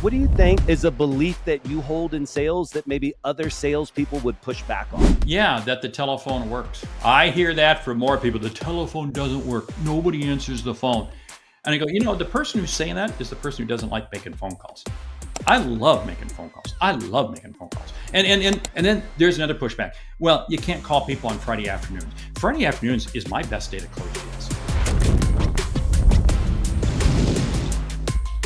What do you think is a belief that you hold in sales that maybe other salespeople would push back on? Yeah, that the telephone works. I hear that from more people. The telephone doesn't work. Nobody answers the phone. And I go, the person who's saying that is the person who doesn't like making phone calls. I love making phone calls. I love making phone calls. And then there's another pushback. Well, you can't call people on Friday afternoons. Friday afternoons is my best day to close deals.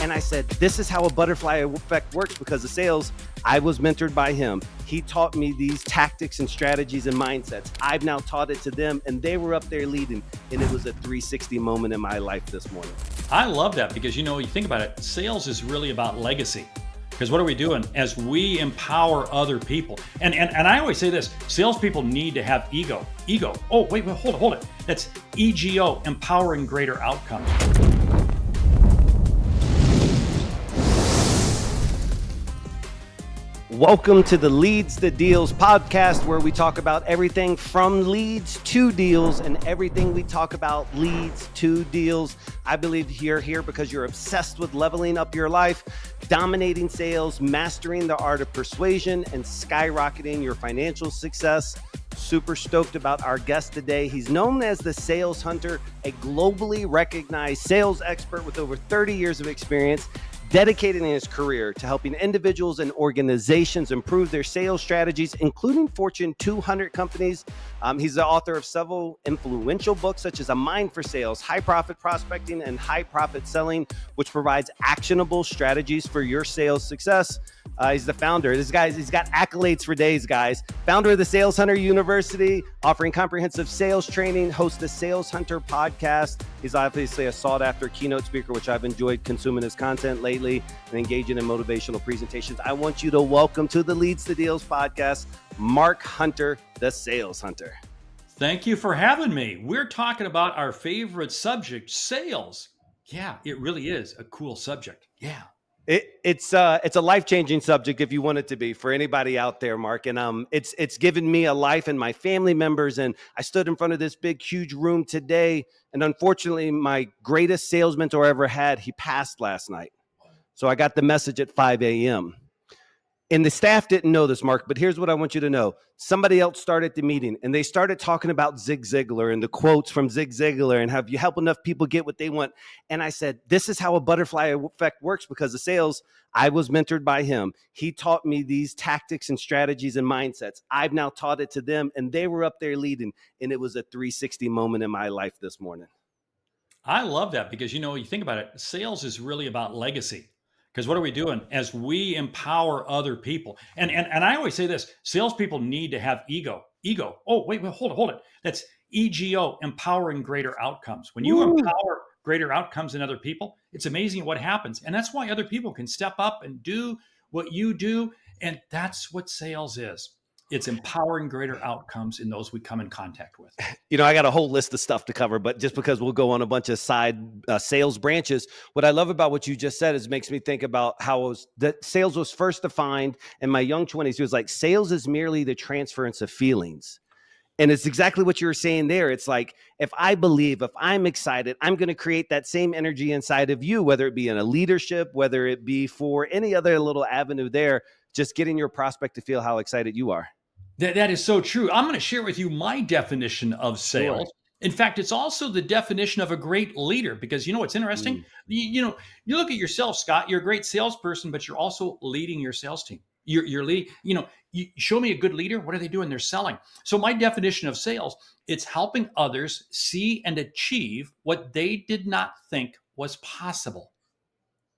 And I said, this is how a butterfly effect works because of sales. I was mentored by him. He taught me these tactics and strategies and mindsets. I've now taught it to them and they were up there leading. And it was a 360 moment in my life this morning. I love that because, you think about it, sales is really about legacy. Because what are we doing as we empower other people? And I always say this, salespeople need to have ego. Oh, wait, hold it. That's EGO, empowering greater outcomes. Welcome to the Leads to Deals podcast, where we talk about everything from leads to deals, and everything we talk about leads to deals. I believe you're here because you're obsessed with leveling up your life, dominating sales, mastering the art of persuasion, and skyrocketing your financial success. Super stoked about our guest today. He's known as the Sales Hunter, a globally recognized sales expert with over 30 years of experience, dedicating his career to helping individuals and organizations improve their sales strategies, including Fortune 200 companies. He's the author of several influential books, such as A Mind for Sales, High Profit Prospecting, and High Profit Selling, which provides actionable strategies for your sales success. He's the founder. He's got accolades for days, guys. Founder of the Sales Hunter University, offering comprehensive sales training, hosts the Sales Hunter podcast. He's obviously a sought-after keynote speaker, which I've enjoyed consuming his content lately and engaging in motivational presentations. I want you to welcome to the Leads to Deals podcast, Mark Hunter, the Sales Hunter. Thank you for having me. We're talking about our favorite subject, sales. Yeah, it really is a cool subject. Yeah. It's a life-changing subject if you want it to be for anybody out there, Mark. And it's given me a life and my family members. And I stood in front of this big, huge room today. And unfortunately, my greatest sales mentor I ever had, he passed last night. So I got the message at 5 a.m. And the staff didn't know this, Mark, but here's what I want you to know. Somebody else started the meeting and they started talking about Zig Ziglar and the quotes from Zig Ziglar and have you help enough people get what they want. And I said, this is how a butterfly effect works because of sales. I was mentored by him. He taught me these tactics and strategies and mindsets. I've now taught it to them and they were up there leading. And it was a 360 moment in my life this morning. I love that because, you think about it, sales is really about legacy. Because what are we doing as we empower other people? And I always say this, salespeople need to have ego. Oh, wait, hold it. That's EGO, empowering greater outcomes. When you empower greater outcomes in other people, it's amazing what happens. And that's why other people can step up and do what you do. And that's what sales is. It's empowering greater outcomes in those we come in contact with. I got a whole list of stuff to cover, but just because we'll go on a bunch of side sales branches, what I love about what you just said is makes me think about how that sales was first defined in my young 20s. It was like sales is merely the transference of feelings. And it's exactly what you were saying there. It's like, if I believe, if I'm excited, I'm going to create that same energy inside of you, whether it be in a leadership, whether it be for any other little avenue there, just getting your prospect to feel how excited you are. That is so true. I'm going to share with you my definition of sales. Sure. In fact, it's also the definition of a great leader because what's interesting? You look at yourself, Scott, you're a great salesperson, but you're also leading your sales team. You're leading, you show me a good leader. What are they doing? They're selling. So my definition of sales, it's helping others see and achieve what they did not think was possible.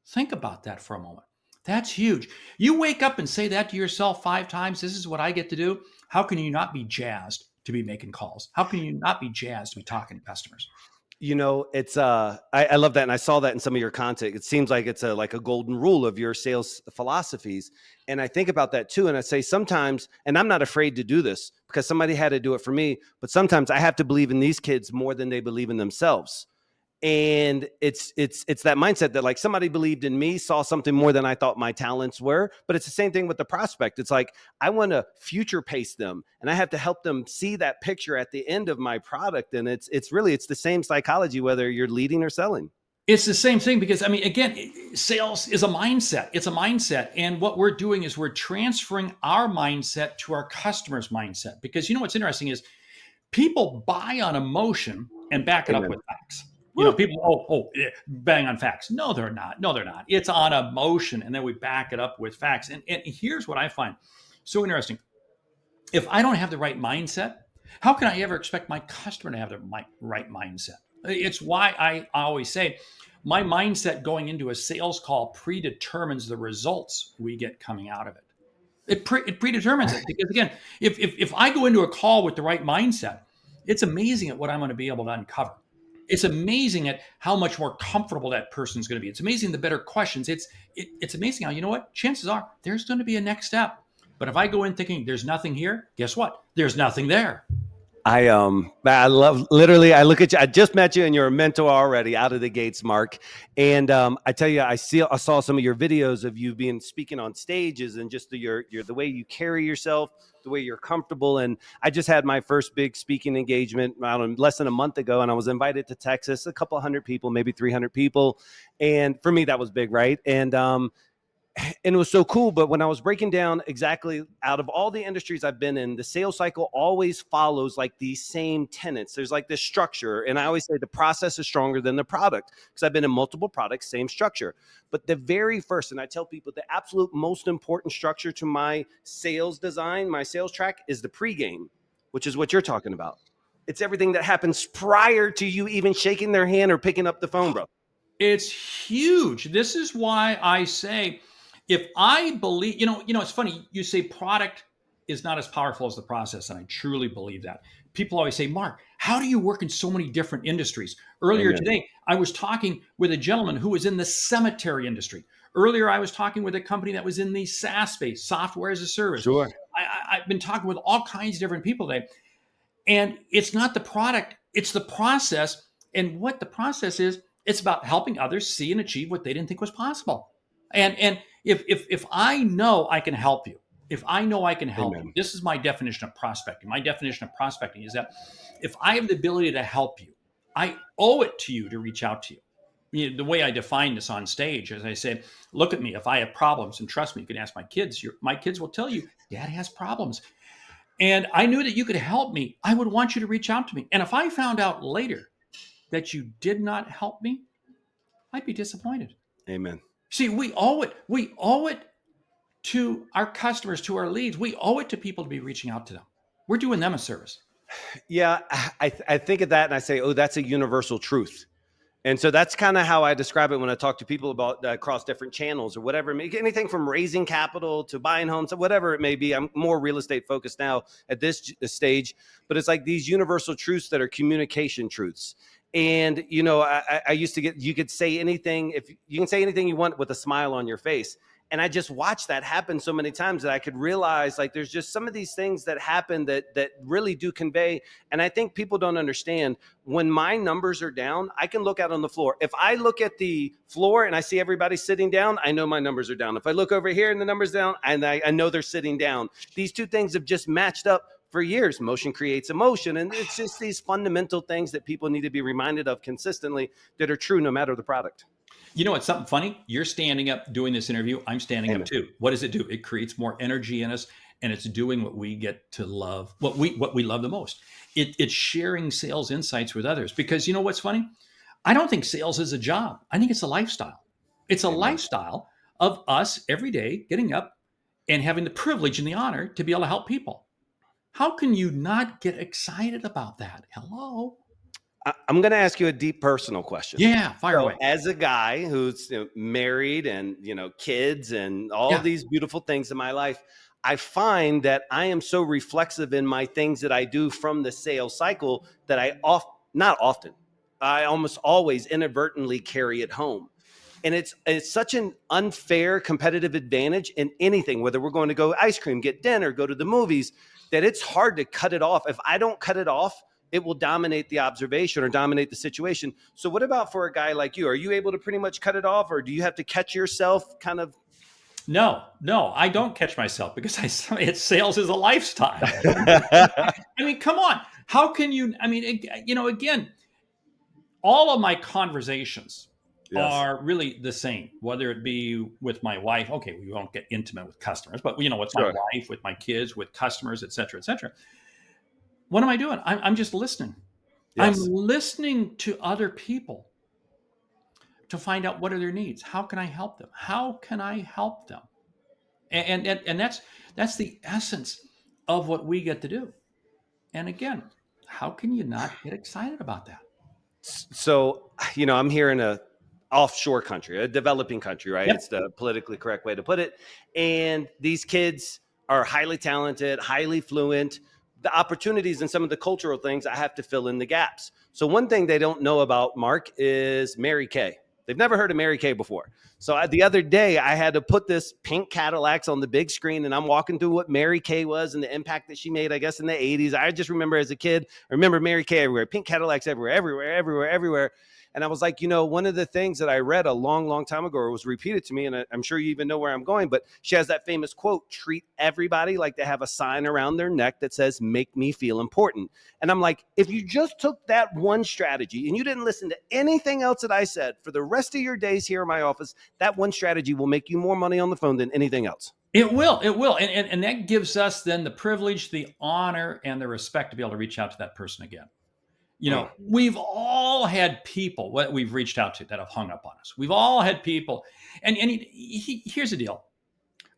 Think about that for a moment. That's huge. You wake up and say that to yourself 5 times. This is what I get to do. How can you not be jazzed to be making calls? How can you not be jazzed to be talking to customers? It's I love that. And I saw that in some of your content. It seems like it's like a golden rule of your sales philosophies. And I think about that too. And I say sometimes, and I'm not afraid to do this because somebody had to do it for me, but sometimes I have to believe in these kids more than they believe in themselves. And it's that mindset that like somebody believed in me, saw something more than I thought my talents were. But it's the same thing with the prospect. It's like, I want to future pace them and I have to help them see that picture at the end of my product. And it's the same psychology, whether you're leading or selling. It's the same thing because, I mean, again, sales is a mindset. It's a mindset. And what we're doing is we're transferring our mindset to our customer's mindset. Because you know what's interesting is people buy on emotion and back it up Amen. with facts. You know, Woo. people, bang on facts. No, they're not. No, they're not. It's on emotion. And then we back it up with facts. And here's what I find so interesting. If I don't have the right mindset, how can I ever expect my customer to have the right mindset? It's why I always say my mindset going into a sales call predetermines the results we get coming out of it. It predetermines it because again, if I go into a call with the right mindset, it's amazing at what I'm going to be able to uncover. It's amazing at how much more comfortable that person's going to be. It's amazing the better questions. It's amazing how you know what chances are there's going to be a next step. But if I go in thinking there's nothing here, guess what? There's nothing there. I love, literally, I look at you, I just met you and you're a mentor already out of the gates, Mark. And I tell you, I saw some of your videos of you being speaking on stages and just your the way you carry yourself, the way you're comfortable. And I just had my first big speaking engagement, I don't know, less than a month ago, and I was invited to Texas, a couple hundred people, maybe 300 people. And for me, that was big, right? And it was so cool. But when I was breaking down exactly out of all the industries I've been in, the sales cycle always follows like these same tenets. There's like this structure. And I always say the process is stronger than the product because I've been in multiple products, same structure. But the very first, and I tell people the absolute most important structure to my sales design, my sales track is the pregame, which is what you're talking about. It's everything that happens prior to you even shaking their hand or picking up the phone, bro. It's huge. This is why I say, if I believe, it's funny. You say product is not as powerful as the process, and I truly believe that. People always say, Mark, how do you work in so many different industries? Earlier Amen. today, I was talking with a gentleman who was in the cemetery industry. Earlier, I was talking with a company that was in the SaaS space, software as a service. Sure. I've been talking with all kinds of different people today. And it's not the product, it's the process. And what the process is, it's about helping others see and achieve what they didn't think was possible. And if I know I can help you, if I know I can help you, Amen. this is my definition of prospecting. My definition of prospecting is that if I have the ability to help you, I owe it to you to reach out to you. The way I define this on stage, as I say, look at me. If I have problems, and trust me, you can ask my kids. My kids will tell you, Dad has problems. And I knew that you could help me. I would want you to reach out to me. And if I found out later that you did not help me, I'd be disappointed. Amen. See, we owe it. We owe it to our customers, to our leads. We owe it to people to be reaching out to them. We're doing them a service. Yeah, I think of that and I say, oh, that's a universal truth. And so that's kind of how I describe it when I talk to people about across different channels or whatever. Anything from raising capital to buying homes, whatever it may be. I'm more real estate focused now at this stage, but it's like these universal truths that are communication truths. And, I used to you could say anything, if you can say anything you want with a smile on your face. And I just watched that happen so many times that I could realize like there's just some of these things that happen that really do convey. And I think people don't understand when my numbers are down, I can look out on the floor. If I look at the floor and I see everybody sitting down, I know my numbers are down. If I look over here and the numbers down, and I know they're sitting down. These two things have just matched up for years. Motion creates emotion. And it's just these fundamental things that people need to be reminded of consistently that are true no matter the product. You know what's something funny? You're standing up doing this interview. I'm standing up Amen. too. What does it do? It creates more energy in us, and it's doing what we get to love, what we love the most. It's sharing sales insights with others. Because you know what's funny? I don't think sales is a job. I think it's a lifestyle. It's a Amen. lifestyle of us every day getting up and having the privilege and the honor to be able to help people. How can you not get excited about that? Hello? I'm going to ask you a deep personal question. Yeah, fire So away. as a guy who's married and, kids and all Yeah. these beautiful things in my life, I find that I am so reflexive in my things that I do from the sales cycle that not often, I almost always inadvertently carry it home. And it's such an unfair competitive advantage in anything, whether we're going to go ice cream, get dinner, go to the movies, that it's hard to cut it off. If I don't cut it off, it will dominate the observation or dominate the situation. So what about for a guy like you? Are you able to pretty much cut it off, or do you have to catch yourself kind of? No, I don't catch myself because sales is a lifestyle. I mean, come on. How can you? I mean, again, all of my conversations Yes. are really the same, whether it be with my wife. Okay, we won't get intimate with customers, but with my Sure. wife, with my kids, with customers, et cetera, et cetera. What am I doing? I'm just listening. I'm Yes. listening to other people to find out what are their needs. How can I help them? How can I help them? And that's the essence of what we get to do. And again, how can you not get excited about that? So, I'm here in a offshore country, a developing country, right? Yep. It's the politically correct way to put it. And these kids are highly talented, highly fluent. The opportunities and some of the cultural things, I have to fill in the gaps. So one thing they don't know about Mark is Mary Kay. They've never heard of Mary Kay before. So the other day, I had to put this pink Cadillacs on the big screen, and I'm walking through what Mary Kay was and the impact that she made, I guess, in the 80s. I just remember as a kid, I remember Mary Kay everywhere, pink Cadillacs everywhere, everywhere, everywhere, everywhere. And I was like, one of the things that I read a long, long time ago, or was repeated to me, and I'm sure you even know where I'm going, but she has that famous quote, treat everybody like they have a sign around their neck that says, make me feel important. And I'm like, if you just took that one strategy and you didn't listen to anything else that I said for the rest of your days here in my office, that one strategy will make you more money on the phone than anything else. It will. It will. And that gives us then the privilege, the honor, and the respect to be able to reach out to that person again. Mm. We've all had people what we've reached out to that have hung up on us. We've all had people. And here's the deal.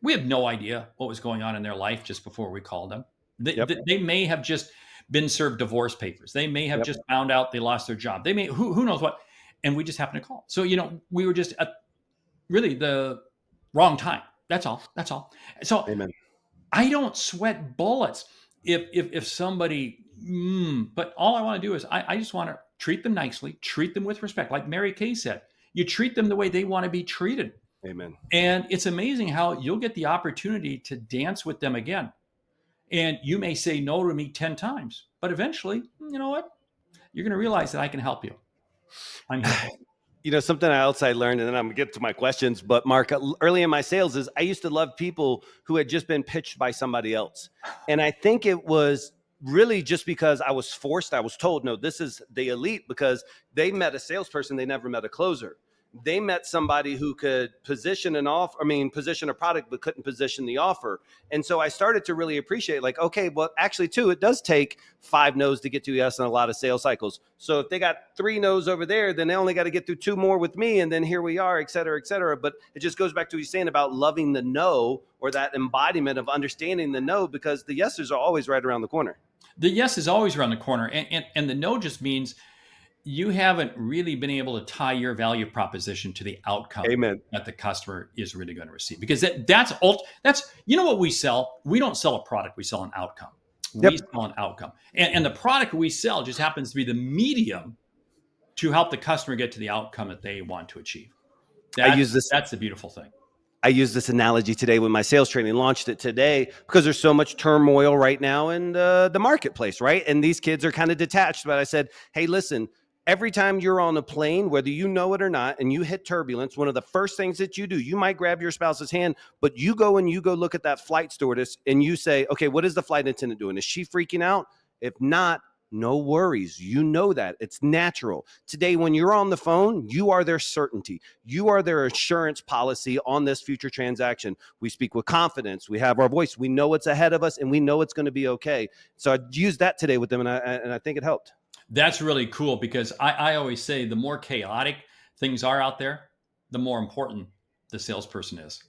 We have no idea what was going on in their life just before we called them. Yep. They may have just been served divorce papers. They may have Yep. just found out they lost their job. They may, who knows what. And we just happened to call. So, we were just at really the wrong time. That's all. That's all. So Amen. I don't sweat bullets if somebody, but all I want to do is I just want to treat them nicely, treat them with respect. Like Mary Kay said, you treat them the way they want to be treated. Amen. And it's amazing how you'll get the opportunity to dance with them again. And you may say no to me 10 times, but eventually, you know what? You're going to realize that I can help you. I'm here. Something else I learned, and then I'm gonna get to my questions, but Mark, early in my sales is I used to love people who had just been pitched by somebody else. And I think it was really just because I was forced, I was told, no, this is the elite, because they met a salesperson, they never met a closer. They met somebody who could position a product, but couldn't position the offer. And so I started to really appreciate, like, okay, well, actually, too, it does take 5 no's to get to yes in a lot of sales cycles. So if they got 3 no's over there, then they only got to get through 2 more with me. And then here we are, et cetera, et cetera. But it just goes back to what you're saying about loving the no, or that embodiment of understanding the no, because the yeses are always right around the corner. The yes is always around the corner. And the no just means you haven't really been able to tie your value proposition to the outcome Amen. that the customer is really going to receive. Because that's what we sell. We don't sell a product. We sell an outcome. Yep. We sell an outcome. And the product we sell just happens to be the medium to help the customer get to the outcome that they want to achieve. That's the beautiful thing. I used this analogy today when my sales training, launched it today, because there's so much turmoil right now in the marketplace, right? And these kids are kind of detached. But I said, hey, listen, every time you're on a plane, whether you know it or not, and you hit turbulence, one of the first things that you do, you might grab your spouse's hand, but you go look at that flight stewardess and you say, okay, what is the flight attendant doing? Is she freaking out? If not, no worries. You know that. It's natural. Today, when you're on the phone, you are their certainty. You are their assurance policy on this future transaction. We speak with confidence. We have our voice. We know what's ahead of us, and we know it's going to be okay. So I used that today with them, and I think it helped. That's really cool, because I always say the more chaotic things are out there, the more important the salesperson is,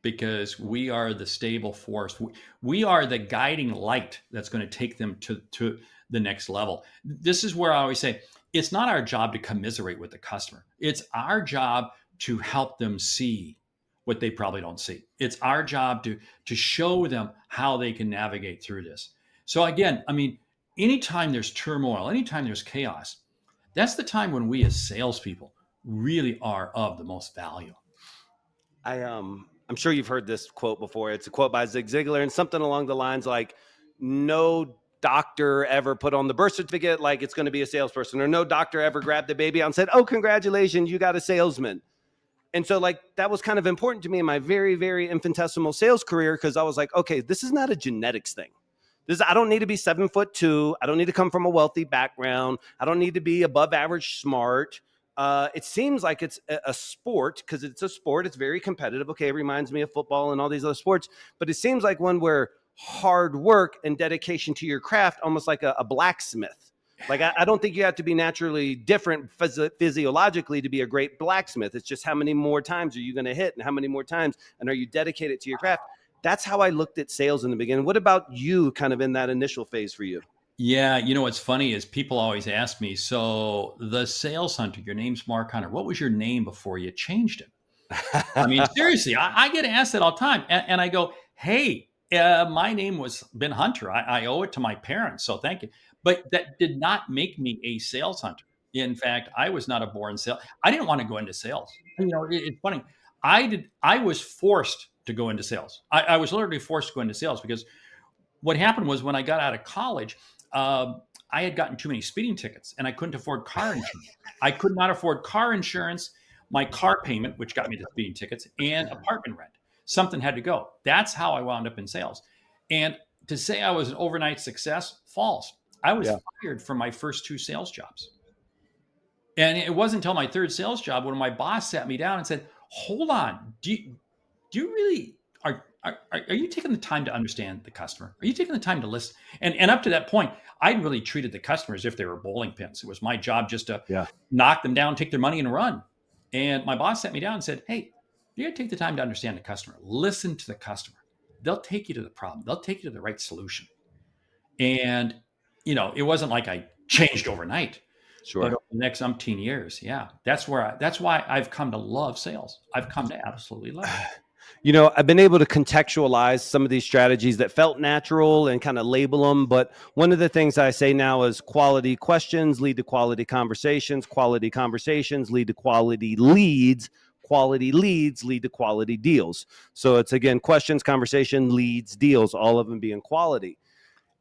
because we are the stable force. We are the guiding light that's going to take them to the next level. This is where I always say, it's not our job to commiserate with the customer. It's our job to help them see what they probably don't see. It's our job to show them how they can navigate through this. So again, anytime there's turmoil, anytime there's chaos, that's the time when we as salespeople really are of the most value. I'm sure you've heard this quote before. It's a quote by Zig Ziglar, and something along the lines like, no doctor ever put on the birth certificate like it's going to be a salesperson, or no doctor ever grabbed the baby out and said, oh, congratulations, you got a salesman. And so that was kind of important to me in my very, very infinitesimal sales career, because I was like, okay, this is not a genetics thing. I don't need to be 7'2". I don't need to come from a wealthy background. I don't need to be above average smart. It seems like it's a sport because it's a sport. It's very competitive. Okay, it reminds me of football and all these other sports, but it seems like one where hard work and dedication to your craft, almost like a blacksmith. Like I don't think you have to be naturally different physiologically to be a great blacksmith. It's just how many more times are you going to hit, and how many more times, and are you dedicated to your craft? That's how I looked at sales in the beginning. What about you, kind of in that initial phase for you? Yeah, you know what's funny is people always ask me, so the sales hunter, your name's Mark Hunter. What was your name before you changed it? I mean, seriously, I get asked that all the time, and I go, "Hey, my name was Ben Hunter. I owe it to my parents, so thank you." But that did not make me a sales hunter. In fact, I was not a born sales. I didn't want to go into sales. You know, it's funny. I did. I was forced to go into sales. I was literally forced to go into sales because what happened was when I got out of college, I had gotten too many speeding tickets and I couldn't afford car insurance. I could not afford car insurance, my car payment, which got me the speeding tickets, and apartment rent. Something had to go. That's how I wound up in sales. And to say I was an overnight success, false. I was Yeah. fired from my first two sales jobs. And it wasn't until my third sales job when my boss sat me down and said, "Hold on, do you really are you taking the time to understand the customer? Are you taking the time to listen?" And up to that point, I really treated the customers as if they were bowling pins. It was my job just to Yeah. knock them down, take their money, and run. And my boss sat me down and said, "Hey, you got to take the time to understand the customer. Listen to the customer. They'll take you to the problem. They'll take you to the right solution." And it wasn't like I changed overnight, but Sure. over the next umpteen years, yeah, that's why I've come to love sales. I've come to absolutely love it. I've been able to contextualize some of these strategies that felt natural and kind of label them. But one of the things I say now is quality questions lead to quality conversations lead to quality leads lead to quality deals. So it's again, questions, conversation, leads, deals, all of them being quality.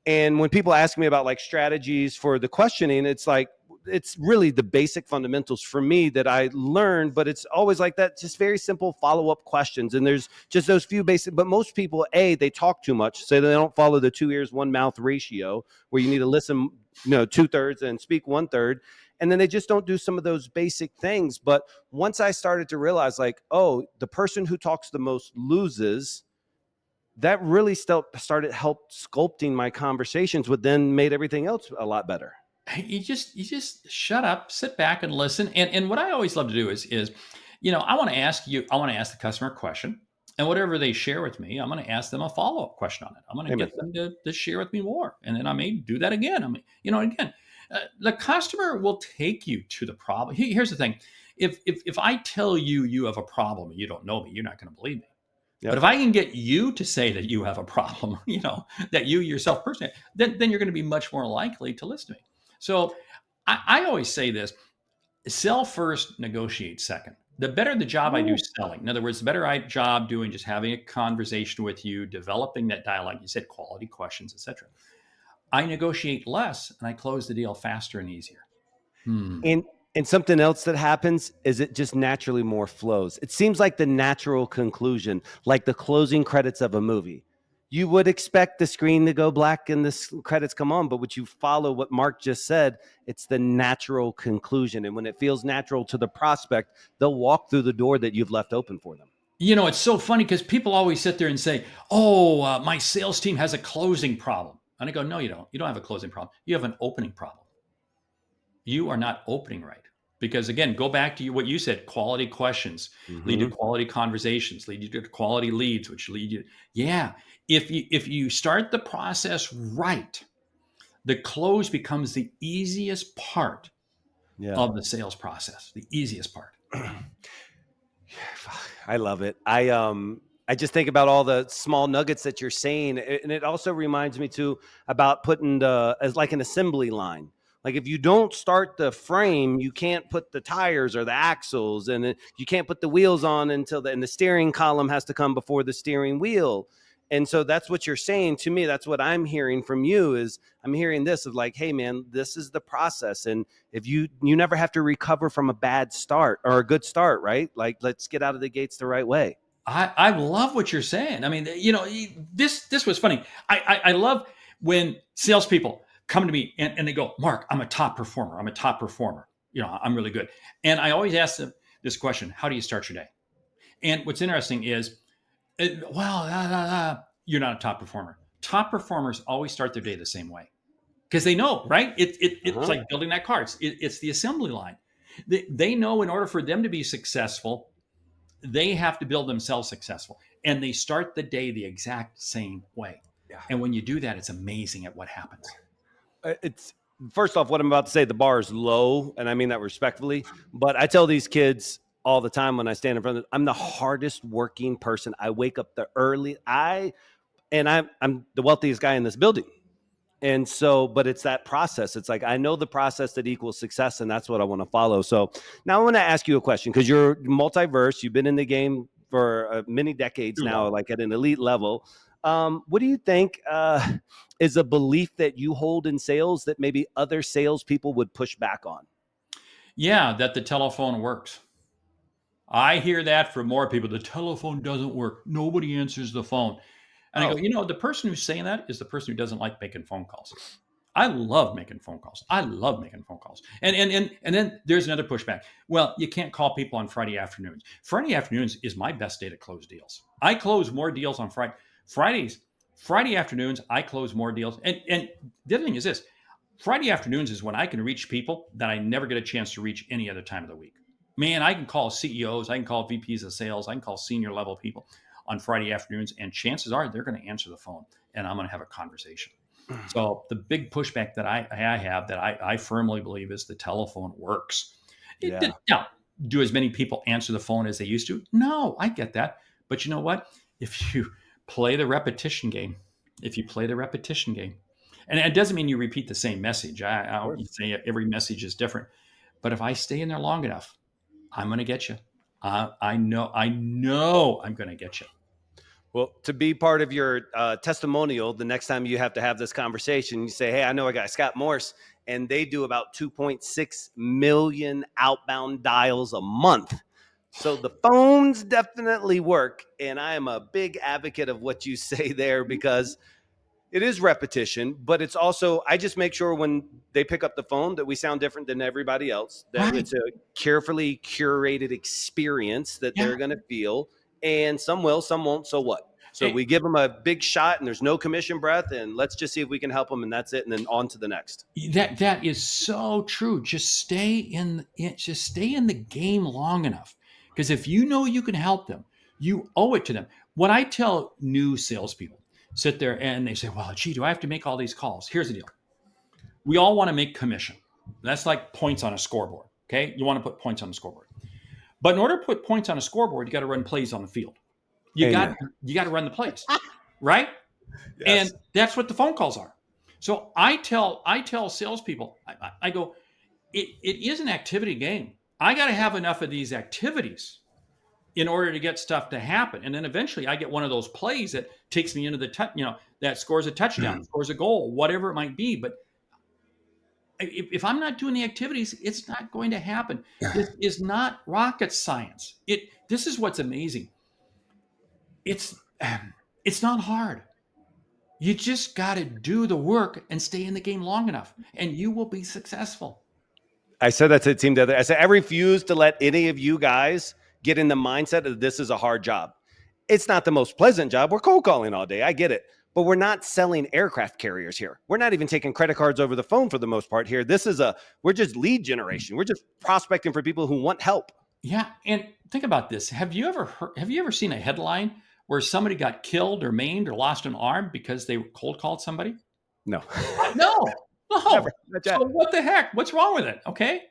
And when people ask me about like strategies for the questioning, it's like, it's really the basic fundamentals for me that I learned, but it's always like that, just very simple follow-up questions. And there's just those few basic, but most people, they talk too much, so they don't follow the 2 ears, 1 mouth ratio, where you need to listen, 2/3 and speak 1/3. And then they just don't do some of those basic things. But once I started to realize like, oh, the person who talks the most loses, that really started helped sculpting my conversations, but then made everything else a lot better. You just shut up, sit back and listen. And what I always love to do is I want to ask the customer a question, and whatever they share with me, I'm going to ask them a follow-up question on it. I'm going to Amen. get them to share with me more, and then I may do that again. I mean, again, the customer will take you to the problem. Here's the thing: if I tell you you have a problem and you don't know me, you're not going to believe me. But Yep. if I can get you to say that you have a problem, that you yourself personally, then you're going to be much more likely to listen to me. So I always say this: sell first, negotiate second. The better the job I do selling, in other words, the better job doing just having a conversation with you, developing that dialogue, you said quality questions, etc. I negotiate less and I close the deal faster and easier. And and something else that happens is it just naturally more flows. It seems like the natural conclusion, like the closing credits of a movie. You would expect the screen to go black and the credits come on, but what you follow what Mark just said, it's the natural conclusion. And when it feels natural to the prospect, they'll walk through the door that you've left open for them. It's so funny because people always sit there and say, "Oh, my sales team has a closing problem." And I go, "No, you don't. You don't have a closing problem. You have an opening problem. You are not opening right." Because again, go back to what you said: quality questions lead to Mm-hmm. quality conversations, lead you to quality leads, which lead you. Yeah, if you start the process right, the close becomes the easiest part Yeah. of the sales process. The easiest part. I love it. I just think about all the small nuggets that you're saying, and it also reminds me too about putting the as like an assembly line. Like if you don't start the frame, you can't put the tires or the axles, and you can't put the wheels on until and the steering column has to come before the steering wheel. And so that's what you're saying to me. That's what I'm hearing from you is I'm hearing this of like, hey man, this is the process. And if you never have to recover from a bad start or a good start, right? Like let's get out of the gates the right way. I love what you're saying. I mean, this was funny. I love when salespeople come to me and they go, "Mark, I'm a top performer. I'm a top performer." I'm really good. And I always ask them this question: how do you start your day? And what's interesting is, you're not a top performer. Top performers always start their day the same way because they know, right? It's like building that car. It's the assembly line. They know in order for them to be successful, they have to build themselves successful, and they start the day the exact same way. Yeah. And when you do that, it's amazing at what happens. It's first off, what I'm about to say, the bar is low, and I mean that respectfully. But I tell these kids all the time when I stand in front of them, I'm the hardest working person. I wake up the early. I'm the wealthiest guy in this building. And so, but it's that process. It's like, I know the process that equals success, and that's what I want to follow. So now I want to ask you a question because you're multiverse. You've been in the game for many decades now, like at an elite level. What do you think is a belief that you hold in sales that maybe other salespeople would push back on? Yeah, that the telephone works. I hear that from more people. The telephone doesn't work. Nobody answers the phone. And I go, the person who's saying that is the person who doesn't like making phone calls. I love making phone calls. I love making phone calls. And then there's another pushback. Well, you can't call people on Friday afternoons. Friday afternoons is my best day to close deals. I close more deals on Friday afternoons, I close more deals. And the other thing is this: Friday afternoons is when I can reach people that I never get a chance to reach any other time of the week. Man, I can call CEOs, I can call VPs of sales, I can call senior level people on Friday afternoons, and chances are they're going to answer the phone and I'm going to have a conversation. So the big pushback that I have that I firmly believe is the telephone works. Yeah. Now, do as many people answer the phone as they used to? No, I get that. But you know what? If you play the repetition game, and it doesn't mean you repeat the same message. I don't say every message is different. But if I stay in there long enough, I'm going to get you. I know I'm going to get you. Well, to be part of your testimonial, the next time you have to have this conversation, you say, hey, I know a guy, Scott Morse, and they do about 2.6 million outbound dials a month. So the phones definitely work. And I am a big advocate of what you say there because it is repetition, but it's also, I just make sure when they pick up the phone that we sound different than everybody else, that Right. it's a carefully curated experience that they're going to feel. And some will, some won't. So what? So we give them a big shot and there's no commission breath and let's just see if we can help them and that's it. And then on to the next. That is so true. Just stay in the game long enough. Because if you know you can help them, you owe it to them. What I tell new salespeople, sit there and they say, well, gee, do I have to make all these calls? Here's the deal. We all want to make commission. That's like points on a scoreboard. Okay. You want to put points on the scoreboard. But in order to put points on a scoreboard, you got to run plays on the field. You got to run the plays, right? Yes. And that's what the phone calls are. So I tell salespeople, I go, it is an activity game. I got to have enough of these activities in order to get stuff to happen. And then eventually I get one of those plays that takes me into the that scores a touchdown, scores a goal, whatever it might be. But if I'm not doing the activities, it's not going to happen. This is not rocket science. This is what's amazing. It's not hard. You just got to do the work and stay in the game long enough, and you will be successful. I said that to the team the other day. I said, I refuse to let any of you guys get in the mindset that this is a hard job. It's not the most pleasant job. We're cold calling all day. I get it. But we're not selling aircraft carriers here. We're not even taking credit cards over the phone for the most part here. We're just lead generation. We're just prospecting for people who want help. Yeah. And think about this. Have you ever seen a headline where somebody got killed or maimed or lost an arm because they cold called somebody? No. No. Never. So what the heck? What's wrong with it? Okay.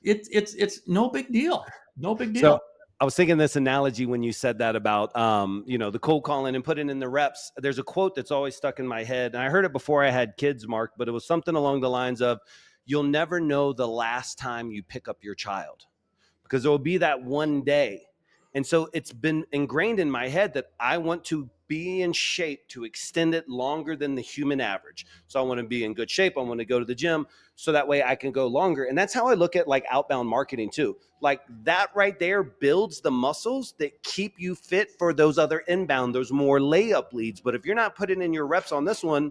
It's no big deal. No big deal. So I was thinking this analogy when you said that about, the cold calling and putting in the reps. There's a quote that's always stuck in my head. And I heard it before I had kids, Mark, but it was something along the lines of, you'll never know the last time you pick up your child because there will be that one day. And so it's been ingrained in my head that I want to be in shape to extend it longer than the human average. So I want to be in good shape. I want to go to the gym so that way I can go longer. And that's how I look at like outbound marketing too. Like that right there builds the muscles that keep you fit for those other inbound, those more layup leads. But if you're not putting in your reps on this one,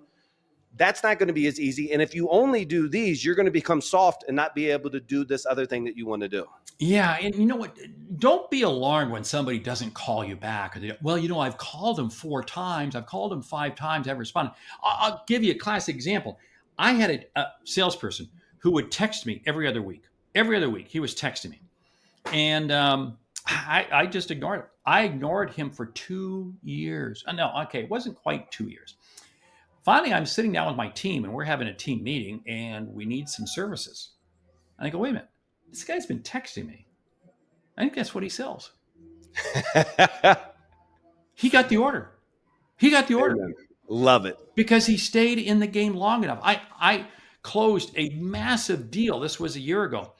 That's not going to be as easy. And if you only do these, you're going to become soft and not be able to do this other thing that you want to do. Yeah, and you know what? Don't be alarmed when somebody doesn't call you back. Or well, I've called them 4 times. I've called them 5 times. I've responded. I'll give you a classic example. I had a salesperson who would text me every other week. Every other week, he was texting me, and I just ignored him. I ignored him for 2 years. No, okay, it wasn't quite 2 years. Finally, I'm sitting down with my team, and we're having a team meeting, and we need some services. And I go, wait a minute, this guy's been texting me. I think that's what he sells. He got the order. He got the order. Amen. Love it. Because he stayed in the game long enough. I closed a massive deal. This was a year ago.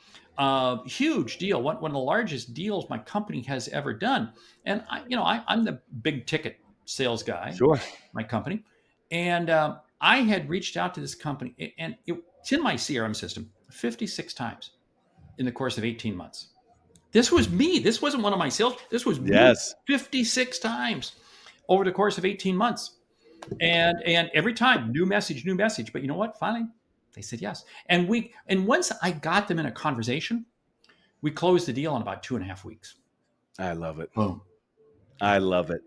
Huge deal. One of the largest deals my company has ever done. And I'm the big ticket sales guy. Sure. My company. And I had reached out to this company, and it's in my CRM system 56 times in the course of 18 months. This was me. This wasn't one of my sales. This was me 56 times over the course of 18 months. And every time, new message. But you know what? Finally, they said yes. And once I got them in a conversation, we closed the deal in about 2.5 weeks. I love it. Boom. I love it.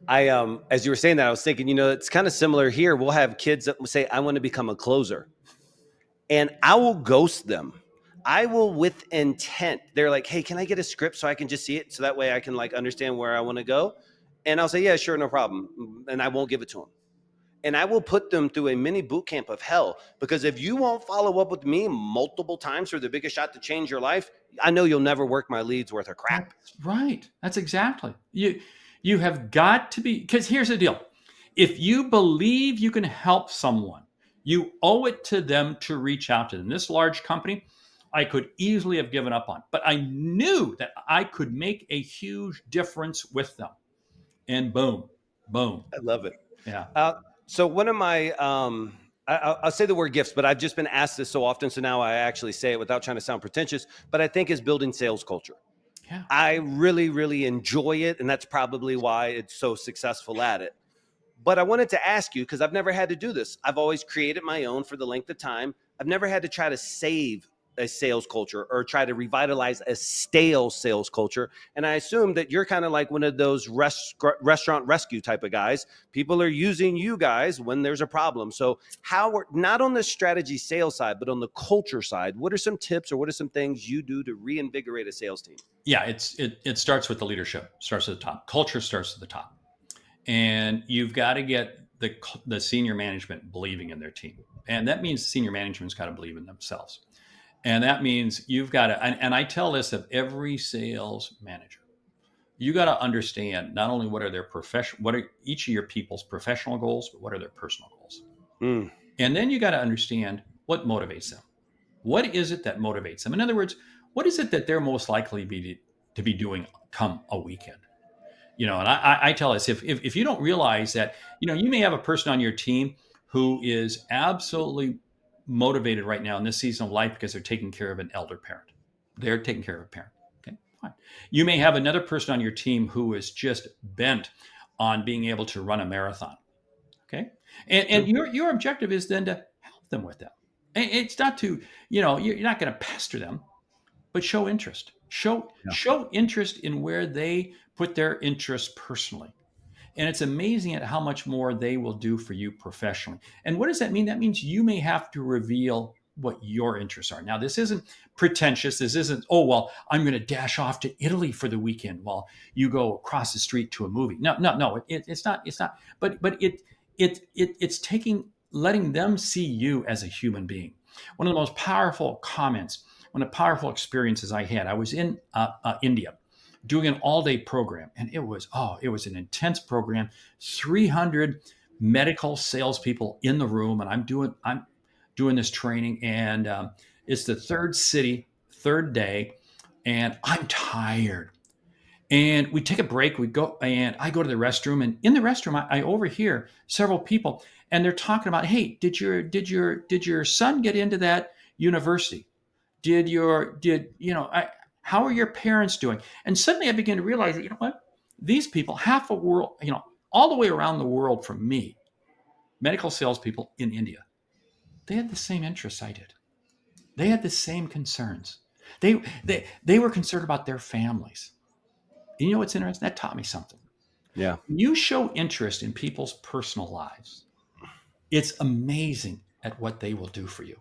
As you were saying that, I was thinking, it's kind of similar here. We'll have kids that will say, I want to become a closer. And I will ghost them. I will with intent. They're like, hey, can I get a script so I can just see it? So that way I can understand where I want to go. And I'll say, yeah, sure, no problem. And I won't give it to them. And I will put them through a mini boot camp of hell, because if you won't follow up with me multiple times for the biggest shot to change your life, I know you'll never work my leads worth of crap. That's right. That's exactly. You have got to be, because here's the deal. If you believe you can help someone, you owe it to them to reach out to them. This large company, I could easily have given up on, but I knew that I could make a huge difference with them. And boom. I love it. Yeah. So one of my, I'll say the word gifts, but I've just been asked this so often, so now I actually say it without trying to sound pretentious, but I think is building sales culture. Yeah. I really, really enjoy it, and that's probably why it's so successful at it. But I wanted to ask you, because I've never had to do this. I've always created my own for the length of time. I've never had to try to save a sales culture or try to revitalize a stale sales culture. And I assume that you're kind of like one of those restaurant rescue type of guys. People are using you guys when there's a problem. So how, not on the strategy sales side, but on the culture side, what are some tips or what are some things you do to reinvigorate a sales team? Yeah, it starts with the leadership, starts at the top. Culture starts at the top. And you've got to get the senior management believing in their team. And that means senior management's got to believe in themselves. And that means you've got to, and I tell this of every sales manager, you got to understand not only what are each of your people's professional goals, but what are their personal goals. And then you got to understand what motivates them. What is it that motivates them? In other words, what is it that they're most likely to be doing come a weekend? And I tell us, if you don't realize that, you may have a person on your team who is absolutely motivated right now in this season of life because they're taking care of an elder parent. They're taking care of a parent. Okay, fine. You may have another person on your team who is just bent on being able to run a marathon. Okay. And your objective is then to help them with that. And it's not to, you're not going to pester them, but show interest. Show interest in where they put their interest personally. And it's amazing at how much more they will do for you professionally. And what does that mean? That means you may have to reveal what your interests are. Now, this isn't pretentious. This isn't, oh, well, I'm going to dash off to Italy for the weekend while you go across the street to a movie. No, it's not. But it's letting them see you as a human being. One of the most powerful comments, one of the powerful experiences I had, I was in India doing an all-day program, and it was an intense program. 300 medical salespeople in the room, and I'm doing this training, and it's the third city, third day, and I'm tired. And we take a break. We go, and I go to the restroom, and in the restroom, I overhear several people, and they're talking about, hey, did your son get into that university? How are your parents doing? And suddenly I began to realize that, these people, half a world, all the way around the world from me, medical salespeople in India. They had the same interests I did. They had the same concerns. They were concerned about their families. You know what's interesting? That taught me something. Yeah. When you show interest in people's personal lives, it's amazing at what they will do for you.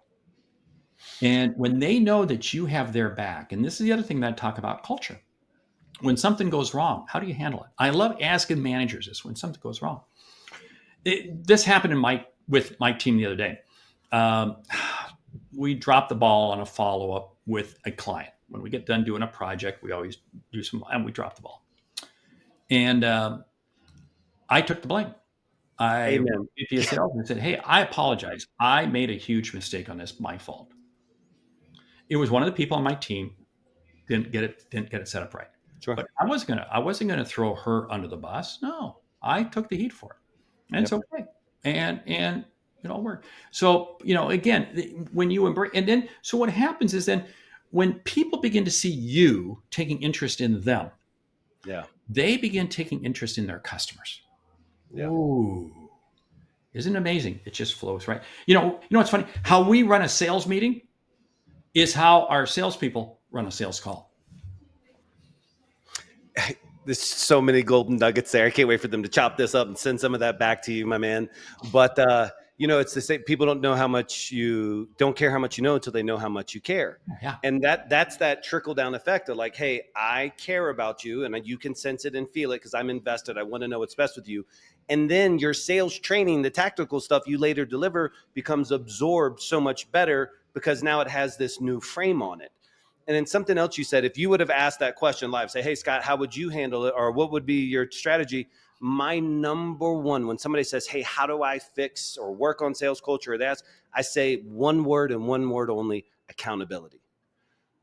And when they know that you have their back, and this is the other thing that I talk about culture. When something goes wrong, how do you handle it? I love asking managers this when something goes wrong. This happened with my team the other day. We dropped the ball on a follow-up with a client. When we get done doing a project, we always do and we drop the ball. And I took the blame. I wrote VP of sales and said, hey, I apologize. I made a huge mistake on this, my fault. It was one of the people on my team didn't get it set up right. Sure. But I wasn't gonna throw her under the bus. No, I took the heat for it. And it's okay. And it all worked. So, again, when you embrace, and then, so what happens is then when people begin to see you taking interest in them, they begin taking interest in their customers. Yeah. Ooh, isn't it amazing? It just flows, right? What's funny? How we run a sales meeting is how our salespeople run a sales call. There's so many golden nuggets there. I can't wait for them to chop this up and send some of that back to you, my man. But it's the same. People don't care how much you know until they know how much you care. Yeah. And that's that trickle down effect of like, hey, I care about you, and you can sense it and feel it because I'm invested. I want to know what's best with you. And then your sales training, the tactical stuff you later deliver, becomes absorbed so much better because now it has this new frame on it. And then something else you said, if you would have asked that question live, say, hey, Scott, how would you handle it? Or what would be your strategy? My number one, when somebody says, hey, how do I fix or work on sales culture or that, I say one word and one word only: accountability.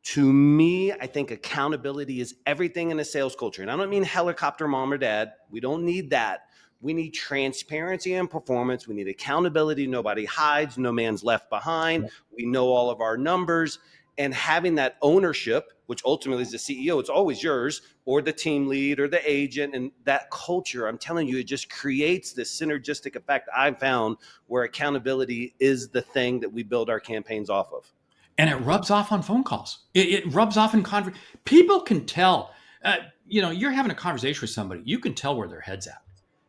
To me, I think accountability is everything in a sales culture. And I don't mean helicopter mom or dad. We don't need that. We need transparency and performance. We need accountability. Nobody hides. No man's left behind. We know all of our numbers. And having that ownership, which ultimately is the CEO, it's always yours, or the team lead or the agent. And that culture, I'm telling you, it just creates this synergistic effect I've found where accountability is the thing that we build our campaigns off of. And it rubs off on phone calls. It rubs off in people can tell, you're having a conversation with somebody, you can tell where their head's at.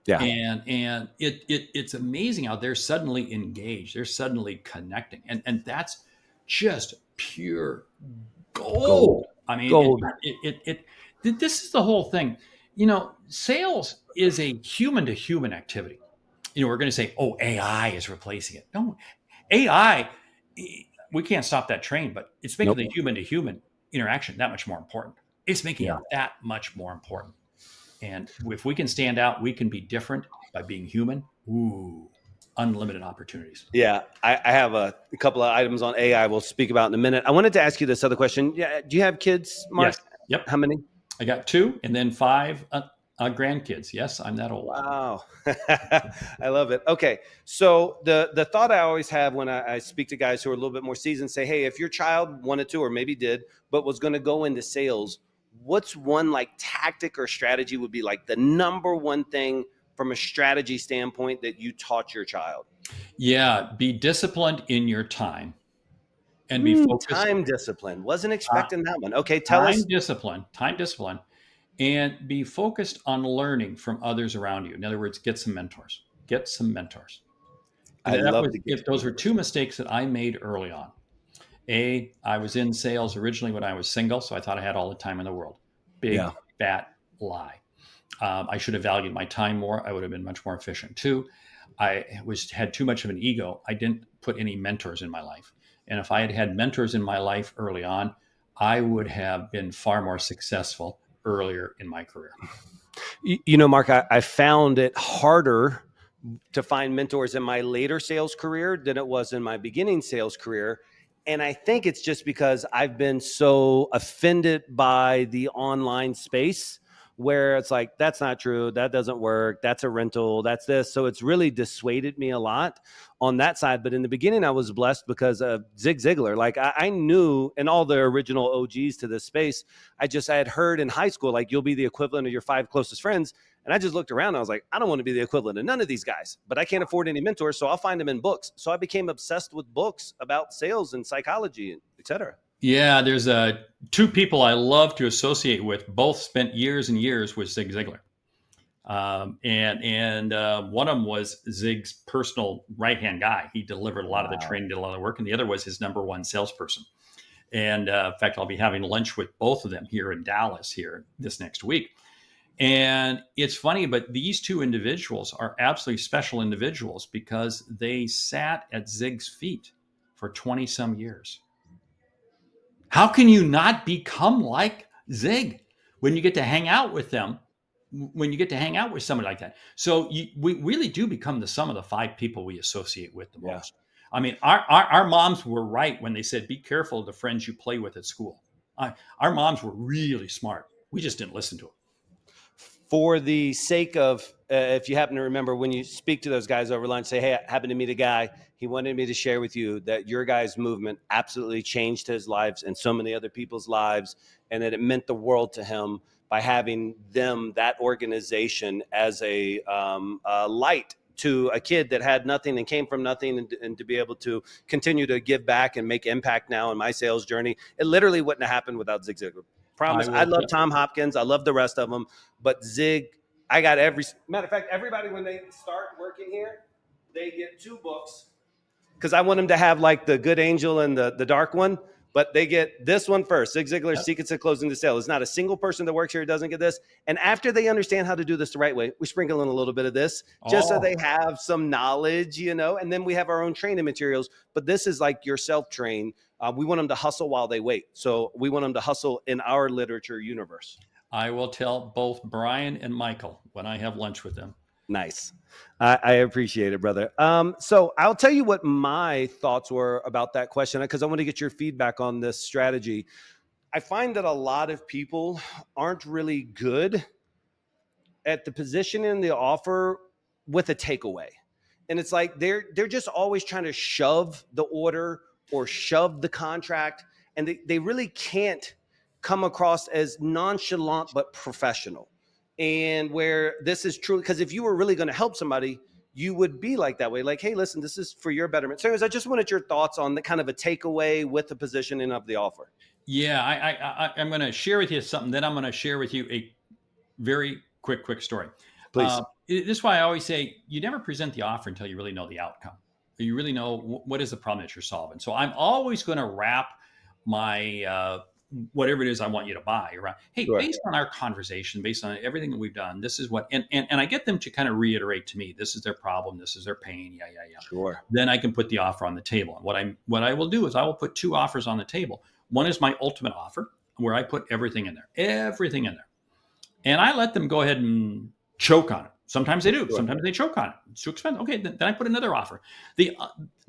Yeah. And it's amazing how they're suddenly engaged. They're suddenly connecting. And that's just pure gold. I mean, gold. This is the whole thing. Sales is a human to human activity. We're going to say, oh, AI is replacing it. No, AI, we can't stop that train, but it's making the human to human interaction that much more important. It's making it that much more important. And if we can stand out, we can be different by being human. Ooh, unlimited opportunities. Yeah, I have a couple of items on AI we'll speak about in a minute. I wanted to ask you this other question. Yeah, do you have kids, Mark? Yes. Yep. How many? I got 2 and then 5 grandkids. Yes, I'm that old. Wow. I love it. Okay. So the thought I always have when I speak to guys who are a little bit more seasoned, say, hey, if your child wanted to, or maybe did, but was going to go into sales, what's one like tactic or strategy would be like the number one thing from a strategy standpoint that you taught your child? Yeah. Be disciplined in your time and be focused. Time discipline. Wasn't expecting that one. Okay. Tell us. Time discipline, and be focused on learning from others around you. In other words, get some mentors. Those were 2 mistakes that I made early on. I was in sales originally when I was single, so I thought I had all the time in the world. Big, fat lie. I should have valued my time more. I would have been much more efficient. 2, I had too much of an ego. I didn't put any mentors in my life. And if I had had mentors in my life early on, I would have been far more successful earlier in my career. Mark, I found it harder to find mentors in my later sales career than it was in my beginning sales career. And I think it's just because I've been so offended by the online space where it's like, that's not true. That doesn't work. That's a rental. That's this. So it's really dissuaded me a lot on that side. But in the beginning, I was blessed because of Zig Ziglar. Like I knew, and all the original OGs to this space, I had heard in high school, like, you'll be the equivalent of your 5 closest friends. And I just looked around. And I was like, I don't want to be the equivalent of none of these guys, but I can't afford any mentors. So I'll find them in books. So I became obsessed with books about sales and psychology, and et cetera. Yeah, there's two people I love to associate with. Both spent years and years with Zig Ziglar, and one of them was Zig's personal right hand guy. He delivered a lot of the Wow. training, did a lot of the work, and the other was his number one salesperson. And in fact, I'll be having lunch with both of them here in Dallas here this next week. And it's funny, but these two individuals are absolutely special individuals because they sat at Zig's feet for 20 some years. How can you not become like Zig when you get to hang out with them? When you get to hang out with somebody like that. So we really do become the sum of the five people we associate with the Yeah. most. I mean, our moms were right when they said, be careful of the friends you play with at school. Our moms were really smart. We just didn't listen to them. For the sake of, if you happen to remember, when you speak to those guys over lunch, say, hey, I happened to meet a guy. He wanted me to share with you that your guys' movement absolutely changed his lives and so many other people's lives, and that it meant the world to him by having them, that organization, as a light to a kid that had nothing and came from nothing, and to be able to continue to give back and make impact now in my sales journey. It literally wouldn't have happened without Zig Ziglar. Promise. I love Tom Hopkins. I love the rest of them. But Zig, I got matter of fact, everybody, when they start working here, they get 2 books because I want them to have like the good angel and the dark one. But they get this one first, Zig Ziglar's Secrets of Closing the Sale. There's not a single person that works here who doesn't get this. And after they understand how to do this the right way, we sprinkle in a little bit of this just so they have some knowledge, and then we have our own training materials. But this is like your self-train. We want them to hustle while they wait. So we want them to hustle in our literature universe. I will tell both Brian and Michael when I have lunch with them. Nice. I appreciate it, brother. So I'll tell you what my thoughts were about that question, because I want to get your feedback on this strategy. I find that a lot of people aren't really good at the position in the offer with a takeaway. And it's like they're just always trying to shove the order or shove the contract, and they really can't come across as nonchalant but professional. And where this is true, because if you were really going to help somebody, you would be like that way, like, hey, listen, this is for your betterment. So I just wanted your thoughts on the kind of a takeaway with the positioning of the offer. Yeah, I'm going to share with you something. Then I'm going to share with you a very quick story. Please. This is why I always say you never present the offer until you really know the outcome. You really know what is the problem that you're solving. So I'm always going to wrap my whatever it is I want you to buy around. Hey, sure. Based on our conversation, based on everything that we've done, this is what, and I get them to kind of reiterate to me, this is their problem, this is their pain. Yeah. Sure. Then I can put the offer on the table. And what I will do is I will put 2 offers on the table. One is my ultimate offer, where I put everything in there. And I let them go ahead and choke on it. Sometimes they do. Sure. Sometimes they choke on it. It's too expensive. Okay, then I put another offer. The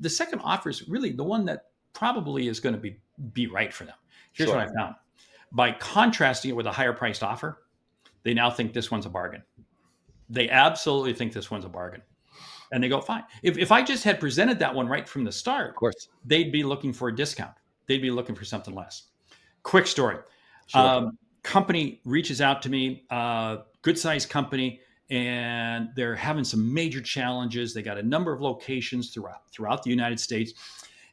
second offer is really the one that probably is going to be right for them. Here's what I found. By contrasting it with a higher priced offer, they now think this one's a bargain. They absolutely think this one's a bargain. And they go, fine. If I just had presented that one right from the start, of course, they'd be looking for a discount. They'd be looking for something less. Quick story. Sure. Company reaches out to me, good sized company, and they're having some major challenges. They got a number of locations throughout the United States.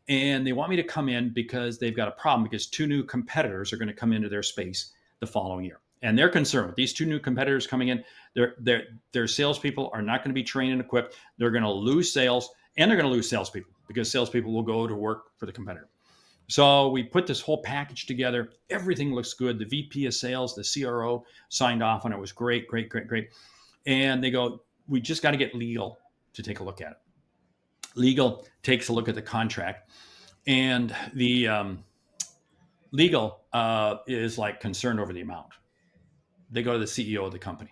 And they want me to come in because they've got a problem, because 2 new competitors are going to come into their space the following year. And they're concerned with these 2 new competitors coming in. Their salespeople are not going to be trained and equipped. They're going to lose sales, and they're going to lose salespeople, because salespeople will go to work for the competitor. So we put this whole package together. Everything looks good. The VP of sales, the CRO signed off on it. It was great. And they go, we just got to get legal to take a look at it. Legal takes a look at the contract, and the legal is like concerned over the amount. They go to the CEO of the company.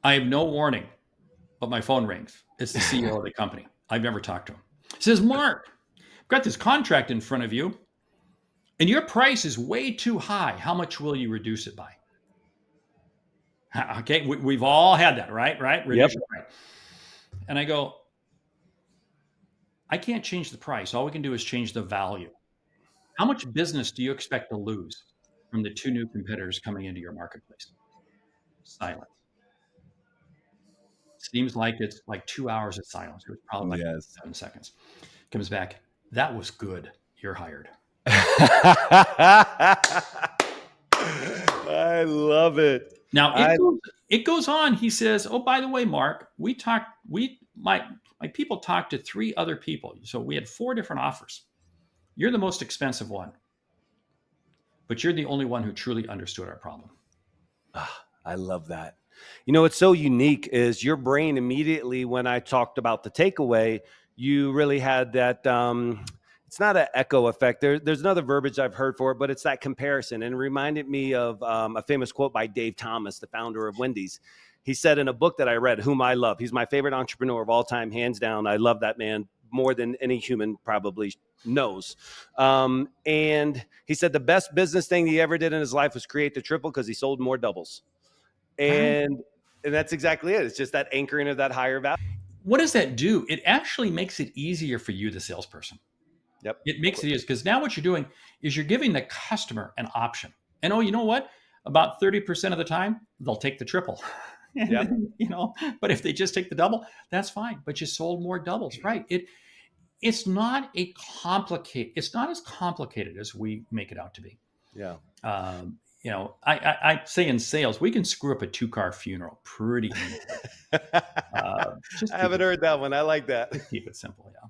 I have no warning, but my phone rings. It's the CEO of the company. I've never talked to him. He says, Mark, I've got this contract in front of you, and your price is way too high. How much will you reduce it by? Okay, we've all had that, right? Reduce the price. And I go, I can't change the price. All we can do is change the value. How much business do you expect to lose from the 2 new competitors coming into your marketplace? Silence. Seems like it's like 2 hours of silence. It was probably like Yes. 7 seconds. Comes back. That was good. You're hired. I love it. Now it goes on. He says, "Oh, by the way, Mark, my people talked to 3 other people. So we had 4 different offers. You're the most expensive one, but you're the only one who truly understood our problem." I love that. You know, what's so unique is your brain immediately, when I talked about the takeaway, you really had that. It's not an echo effect. There's another verbiage I've heard for it, but it's that comparison. And it reminded me of a famous quote by Dave Thomas, the founder of Wendy's. He said in a book that I read, whom I love, he's my favorite entrepreneur of all time, hands down. I love that man more than any human probably knows. And he said the best business thing he ever did in his life was create the triple because he sold more doubles. Right. And that's exactly it. It's just that anchoring of that higher value. What does that do? It actually makes it easier for you, the salesperson. Yep. It makes it easier because now what you're doing is you're giving the customer an option. And oh, you know what? About 30% of the time, they'll take the triple. Yep. But if they just take the double, that's fine. But you sold more doubles, right? It's not it's not as complicated as we make it out to be. Yeah. I say in sales, we can screw up a 2-car funeral pretty easily. I haven't heard that one. I like that. Just keep it simple. Yeah.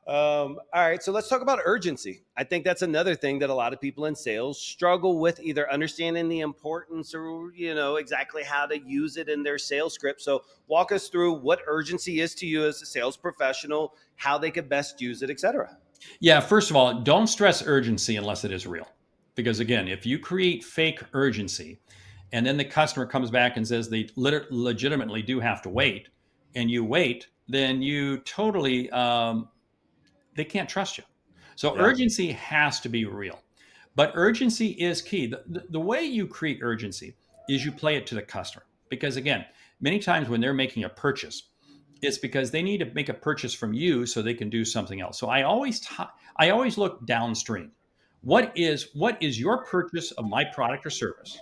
All right. So let's talk about urgency. I think that's another thing that a lot of people in sales struggle with, either understanding the importance or, exactly how to use it in their sales script. So walk us through what urgency is to you as a sales professional, how they could best use it, et cetera. Yeah. First of all, don't stress urgency unless it is real. Because again, if you create fake urgency and then the customer comes back and says they legitimately do have to wait, and you wait, then you totally, they can't trust you. So Yeah. urgency has to be real. But urgency is key. The way you create urgency is you play it to the customer. Because again, many times when they're making a purchase, it's because they need to make a purchase from you so they can do something else. So I always look downstream. What is your purchase of my product or service?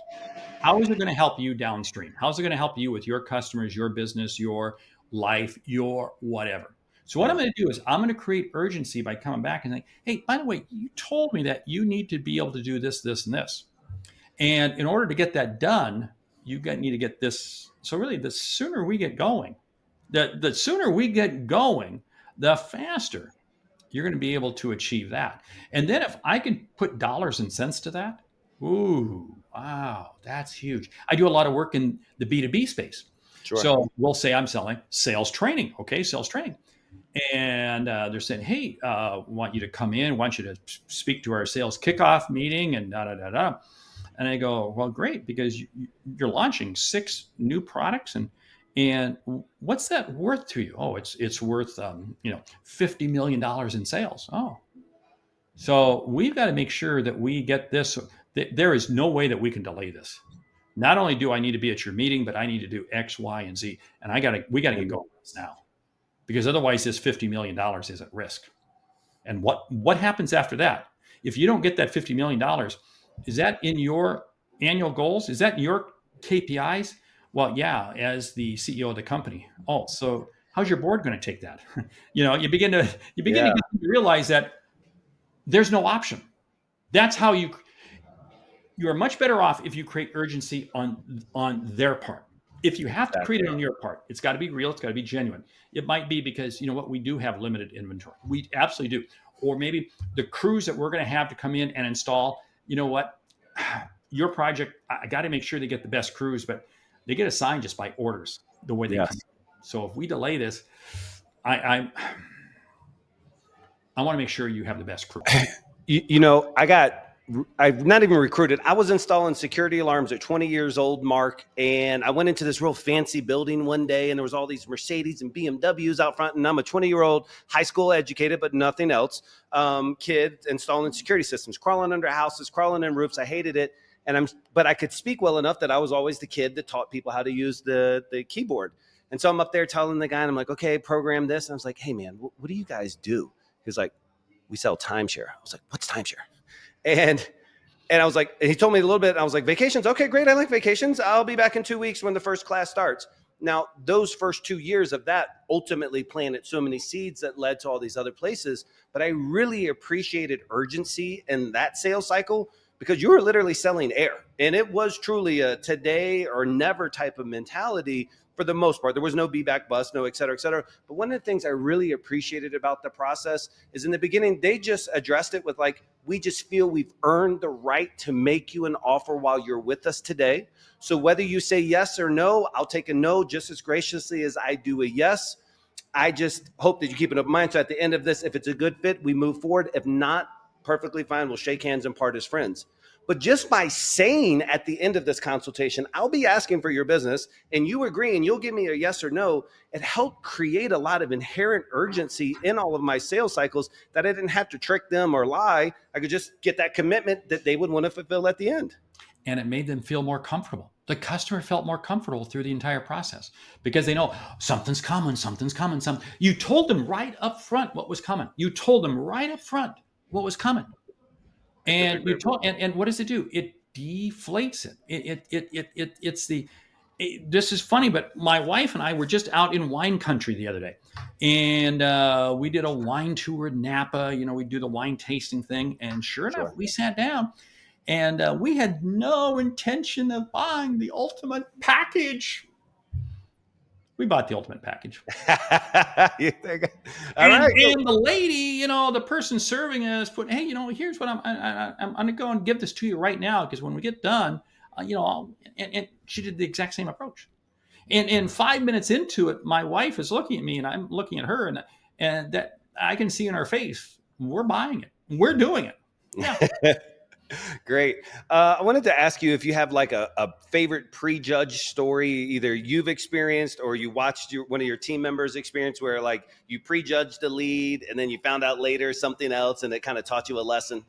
How is it going to help you downstream? How is it going to help you with your customers, your business, your life, your whatever? So what I'm going to do is I'm going to create urgency by coming back and saying, "Hey, by the way, you told me that you need to be able to do this, this, and this. And in order to get that done, need to get this." So really, the sooner we get going, the sooner we get going, the faster you're going to be able to achieve that. And then if I can put dollars and cents to that, ooh, wow, that's huge. I do a lot of work in the B2B space. Sure. So we'll say I'm selling sales training. Okay, sales training. And they're saying, "Hey, want you to come in, want you to speak to our sales kickoff meeting and da da da da." And I go, "Well, great, because you're launching 6 new products, and what's that worth to you?" "Oh, it's worth $50 million in sales." "Oh, so we've got to make sure that we get this. There is no way that we can delay this. Not only do I need to be at your meeting, but I need to do X, Y, and Z, and we got to get going on this now, because otherwise this $50 million is at risk." And what happens after that? If you don't get that $50 million, is that in your annual goals? Is that in your KPIs? Well, yeah, as the CEO of the company. Oh, so how's your board going to take that? You begin to realize that there's no option. That's how you are much better off if you create urgency on their part. If you have to create it on your part, it's got to be real. It's got to be genuine. It might be because, we do have limited inventory. We absolutely do. Or maybe the crews that we're going to have to come in and install, your project, I got to make sure they get the best crews, but they get assigned just by orders the way they come. So if we delay this, I want to make sure you have the best crew. I've not even recruited. I was installing security alarms at 20 years old, Mark, and I went into this real fancy building one day, and there was all these Mercedes and BMWs out front, and I'm a 20-year-old high school educated, but nothing else, kid installing security systems, crawling under houses, crawling in roofs. I hated it, but I could speak well enough that I was always the kid that taught people how to use the keyboard. And so I'm up there telling the guy, and I'm like, "Okay, program this." And I was like, "Hey, man, what do you guys do?" He's like, "We sell timeshare." I was like, "What's timeshare?" And And I was like, he told me a little bit. I was like, vacations. Okay, great. I like vacations. I'll be back in 2 weeks when the first class starts. Now, those first 2 years of that ultimately planted so many seeds that led to all these other places. But I really appreciated urgency in that sales cycle because you were literally selling air. And it was truly a today or never type of mentality for the most part. There was no be back bust, no et cetera, et cetera. But one of the things I really appreciated about the process is in the beginning, they just addressed it with like, we just feel we've earned the right to make you an offer while you're with us today. So whether you say yes or no, I'll take a no just as graciously as I do a yes. I just hope that you keep an open mind. So at the end of this, if it's a good fit, we move forward. If not, perfectly fine. We'll shake hands and part as friends. But just by saying at the end of this consultation, I'll be asking for your business and you agree and you'll give me a yes or no, it helped create a lot of inherent urgency in all of my sales cycles that I didn't have to trick them or lie. I could just get that commitment that they would want to fulfill at the end. And it made them feel more comfortable. The customer felt more comfortable through the entire process because they know something's coming, something's coming. You told them right up front what was coming. You told them right up front what was coming. And you told, and what does it do? It deflates it. This is funny, but my wife and I were just out in wine country the other day, and we did a wine tour in Napa. We do the wine tasting thing, and sure enough, we sat down, and we had no intention of buying the ultimate package. We bought the ultimate package. You think? And the lady, the person serving us put, hey, here's what I'm going to go and give this to you right now because when we get done, and she did the exact same approach. And 5 minutes into it, my wife is looking at me and I'm looking at her, and that I can see in her face, we're buying it, we're doing it. Yeah. Great. I wanted to ask you if you have like a favorite prejudged story, either you've experienced or you watched one of your team members experience where like you prejudged a lead and then you found out later something else and it kind of taught you a lesson.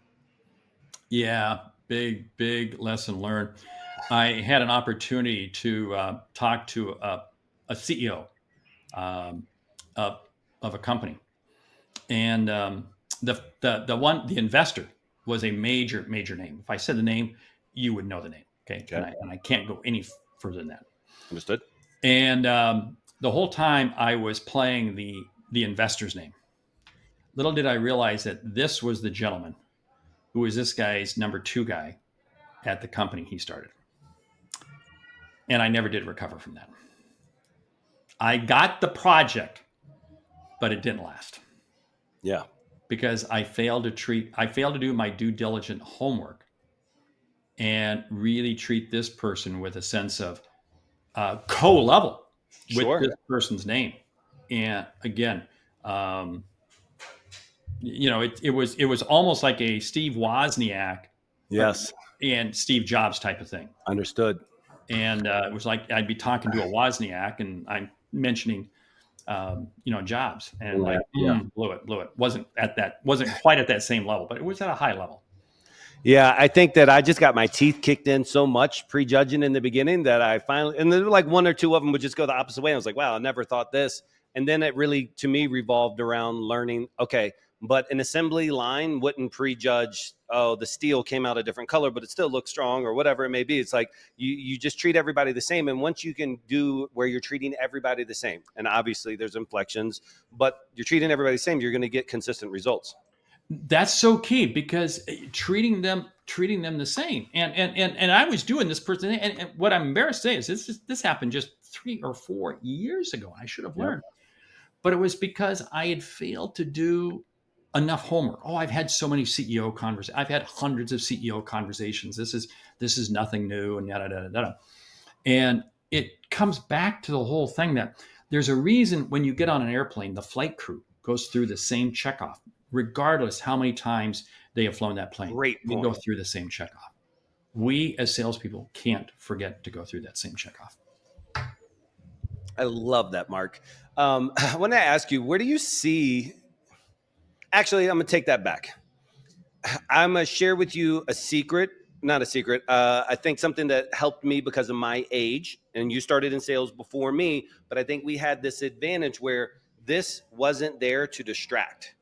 Yeah. Big lesson learned. I had an opportunity to talk to a CEO of a company, and the investor was a major name. If I said the name, you would know the name. Okay. And I can't go any further than that. Understood. And the whole time I was playing the investor's name. Little did I realize that this was the gentleman who was this guy's number 2 guy at the company he started. And I never did recover from that. I got the project, but it didn't last. Yeah. Because I failed to do my due diligent homework and really treat this person with a sense of co-level with this person's name. And again, it was almost like a Steve Wozniak, yes, and Steve Jobs type of thing. Understood. And it was like I'd be talking to a Wozniak, and I'm mentioning, Jobs, and blew it. Wasn't quite at that same level, but it was at a high level. Yeah, I think that I just got my teeth kicked in so much prejudging in the beginning that I finally, and there were like 1 or 2 of them would just go the opposite way. I was like, wow, I never thought this. And then it really, to me, revolved around learning, okay, but an assembly line wouldn't prejudge, oh, the steel came out a different color, but it still looks strong or whatever it may be. It's like you just treat everybody the same. And once you can do where you're treating everybody the same, and obviously there's inflections, but you're treating everybody the same, you're going to get consistent results. That's so key, because treating them the same. And I was doing this person, and what I'm embarrassed to say is this happened just 3 or 4 years ago. I should have learned, but it was because I had failed to do enough homework. Oh, I've had so many CEO conversations. I've had hundreds of CEO conversations. This is nothing new, and yada yada yada. And it comes back to the whole thing that there's a reason when you get on an airplane, the flight crew goes through the same checkoff, regardless how many times they have flown that plane. Great point. We go through the same checkoff. We as salespeople can't forget to go through that same checkoff. I love that, Mark. I want to ask you, where do you see? Actually, I'm going to take that back. I'm going to share with you a secret. Not a secret. I think something that helped me because of my age, and you started in sales before me, but I think we had this advantage where this wasn't there to distract.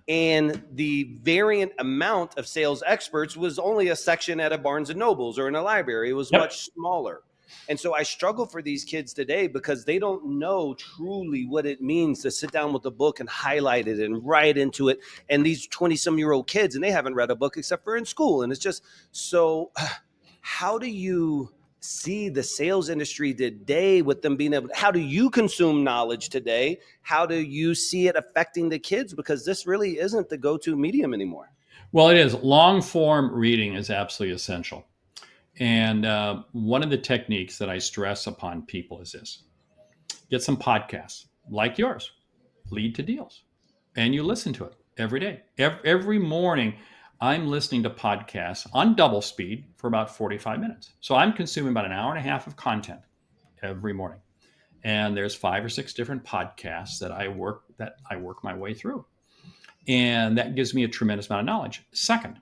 And the variant amount of sales experts was only a section at a Barnes and Nobles or in a library. It was Yep. much smaller. And so I struggle for these kids today because they don't know truly what it means to sit down with a book and highlight it and write into it. And these 20-some-year-old kids, and they haven't read a book except for in school. And it's just so, how do you see the sales industry today with them being able, how do you consume knowledge today? How do you see it affecting the kids? Because this really isn't the go-to medium anymore. Well, it is. Long form reading is absolutely essential. And one of the techniques that I stress upon people is this: get some podcasts like yours, Lead to Deals, and you listen to it every day. Every morning, I'm listening to podcasts on double speed for about 45 minutes. So I'm consuming about an hour and a half of content every morning. And there's 5 or 6 different podcasts that I work my way through. And that gives me a tremendous amount of knowledge. Second,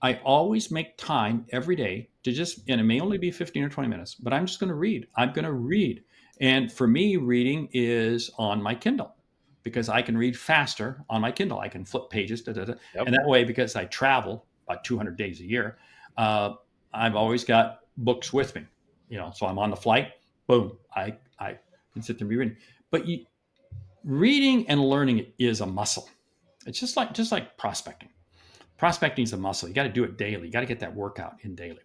I always make time every day to just, and it may only be 15 or 20 minutes, but I'm just going to read. I'm going to read. And for me, reading is on my Kindle because I can read faster on my Kindle. I can flip pages, da, da, da. Yep. And that way, because I travel about 200 days a year, I've always got books with me. So I'm on the flight, boom, I can sit there and be reading. But reading and learning is a muscle. It's just like prospecting. Prospecting is a muscle. You got to do it daily. You got to get that workout in daily.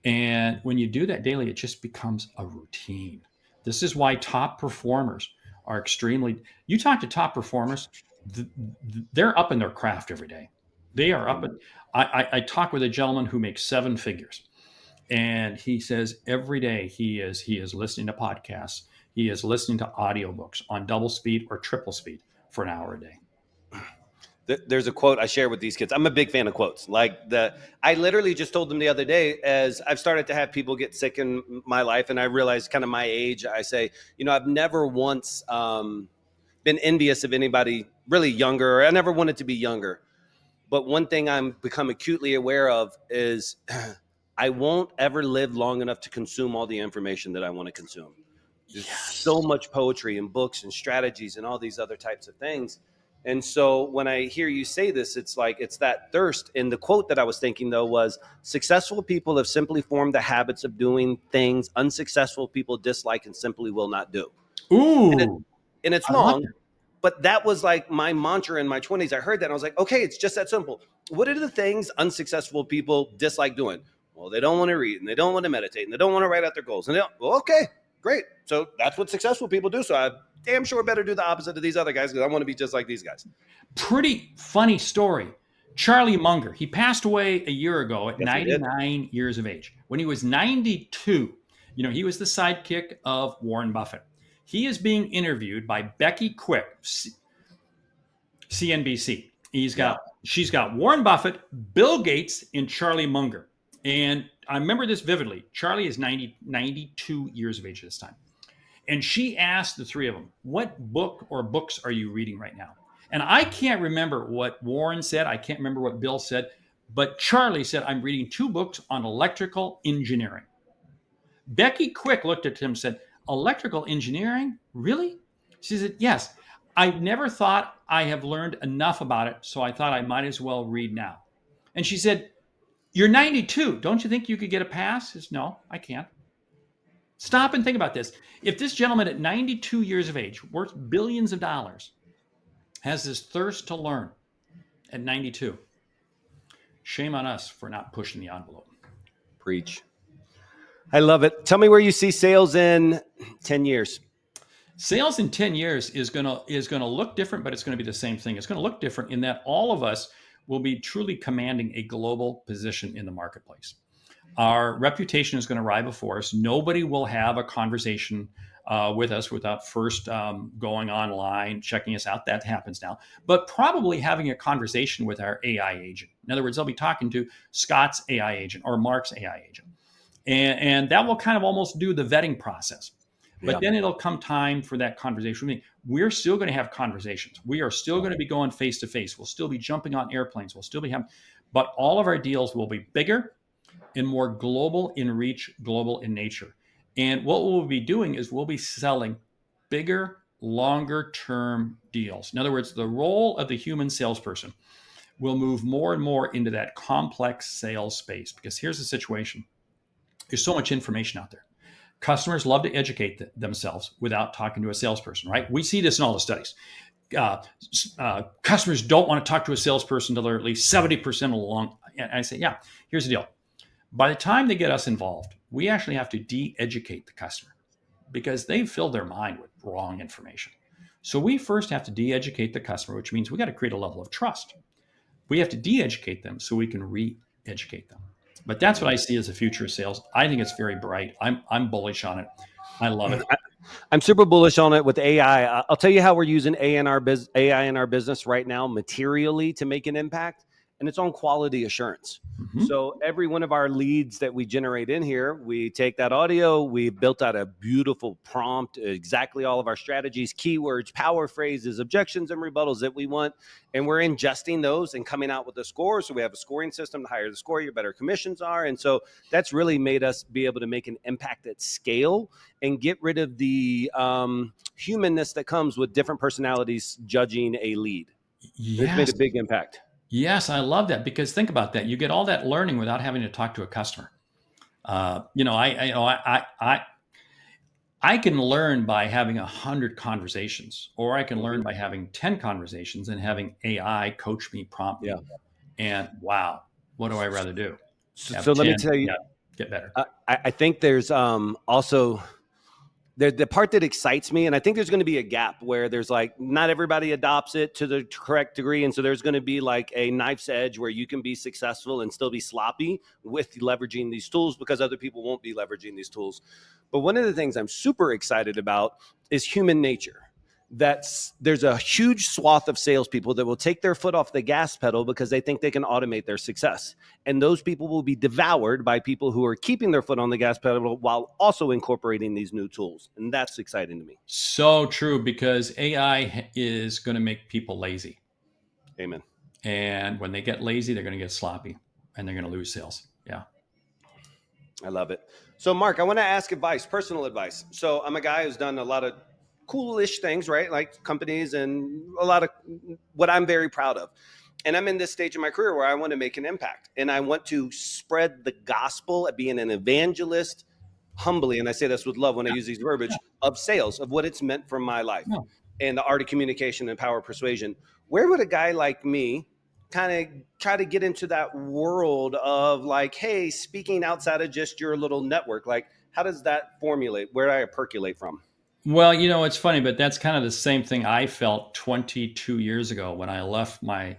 And when you do that daily, it just becomes a routine. This is why top performers are extremely. You talk to top performers, they're up in their craft every day. They are up. I talk with a gentleman who makes 7 figures, and he says every day he is listening to podcasts. He is listening to audiobooks on double speed or triple speed for an hour a day. There's a quote I share with these kids. I'm a big fan of quotes. I literally just told them the other day, as I've started to have people get sick in my life, and I realized kind of my age. I say, I've never once been envious of anybody really younger. Or I never wanted to be younger. But one thing I'm become acutely aware of is I won't ever live long enough to consume all the information that I want to consume. There's so much poetry and books and strategies and all these other types of things. And so when I hear you say this, it's like it's that thirst. And the quote that I was thinking, though, was successful people have simply formed the habits of doing things unsuccessful people dislike and simply will not do. Ooh, and it's I like long, that. but that was like my mantra in my 20s. I heard that and I was like, okay, it's just that simple. What are the things unsuccessful people dislike doing? Well, they don't want to read and they don't want to meditate and they don't want to write out their goals. And okay, great. So that's what successful people do. So I damn sure better do the opposite of these other guys because I want to be just like these guys. Pretty funny story. Charlie Munger, he passed away a year ago at Yes, 99 years of age. When he was 92, he was the sidekick of Warren Buffett. He is being interviewed by Becky Quick, CNBC. She's got Warren Buffett, Bill Gates, and Charlie Munger. And I remember this vividly. Charlie is 92 years of age at this time. And she asked the 3 of them, what book or books are you reading right now? And I can't remember what Warren said. I can't remember what Bill said. But Charlie said, I'm reading 2 books on electrical engineering. Becky Quick looked at him and said, electrical engineering? Really? She said, yes. I never thought I have learned enough about it, so I thought I might as well read now. And she said, you're 92. Don't you think you could get a pass? He says, no, I can't. Stop and think about this. If this gentleman at 92 years of age, worth billions of dollars, has this thirst to learn at 92, shame on us for not pushing the envelope. Preach. I love it. Tell me where you see sales in 10 years. Sales in 10 years is going to look different, but it's going to be the same thing. It's going to look different in that all of us will be truly commanding a global position in the marketplace. Our reputation is going to ride before us. Nobody will have a conversation with us without first going online, checking us out. That happens now. But probably having a conversation with our AI agent. In other words, they'll be talking to Scott's AI agent or Mark's AI agent. And that will kind of almost do the vetting process. But then it'll come time for that conversation. We're still going to have conversations. We are still going to be going face to face. We'll still be jumping on airplanes. We'll still be having, but all of our deals will be bigger and more global in reach, global in nature. And what we'll be doing is we'll be selling bigger longer term deals. In other words, the role of the human salesperson will move more and more into that complex sales space, because here's the situation. There's so much information out there. Customers love to educate themselves without talking to a salesperson, right? We see this in all the studies. Customers don't want to talk to a salesperson until they're at least 70% along. And I say, yeah, here's the deal. By the time they get us involved, we actually have to de-educate the customer, because they've filled their mind with wrong information. So we first have to de-educate the customer, which means we got to create a level of trust. We have to de-educate them so we can re-educate them. But that's what I see as the future of sales. I think it's very bright. I'm bullish on it. I love it. I'm super bullish on it with AI. I'll tell you how we're using AI in our business right now, materially, to make an impact, and it's on quality assurance. Mm-hmm. So every one of our leads that we generate in here, we take that audio, we built out a beautiful prompt, exactly all of our strategies, keywords, power phrases, objections, and rebuttals that we want, and we're ingesting those and coming out with a score. So we have a scoring system. The higher the score, your better commissions are. And so that's really made us be able to make an impact at scale and get rid of the humanness that comes with different personalities judging a lead. Yes. It's made a big impact. Yes, I love that, because think about that. You get all that learning without having to talk to a customer. I can learn by having 100 conversations, or I can learn by having 10 conversations and having AI coach me, prompt me. Yeah. And wow, what do I rather do? So let me tell you, get better. I think there's also the part that excites me, and I think there's going to be a gap where there's like not everybody adopts it to the correct degree, and so there's going to be like a knife's edge where you can be successful and still be sloppy with leveraging these tools, because other people won't be leveraging these tools. But one of the things I'm super excited about is human nature. There's a huge swath of salespeople that will take their foot off the gas pedal because they think they can automate their success. And those people will be devoured by people who are keeping their foot on the gas pedal while also incorporating these new tools. And that's exciting to me. So true, because AI is going to make people lazy. Amen. And when they get lazy, they're going to get sloppy and they're going to lose sales. Yeah. I love it. So Mark, I want to ask advice, personal advice. So I'm a guy who's done a lot of coolish things, right? Like companies and a lot of what I'm very proud of. And I'm in this stage of my career where I want to make an impact, and I want to spread the gospel at being an evangelist humbly. And I say this with love when I use these verbiage of sales, of what it's meant for my life and the art of communication and power of persuasion. Where would a guy like me kind of try to get into that world of like, hey, speaking outside of just your little network? Like, how does that formulate? Where do I percolate from? Well, it's funny, but that's kind of the same thing I felt 22 years ago when I left my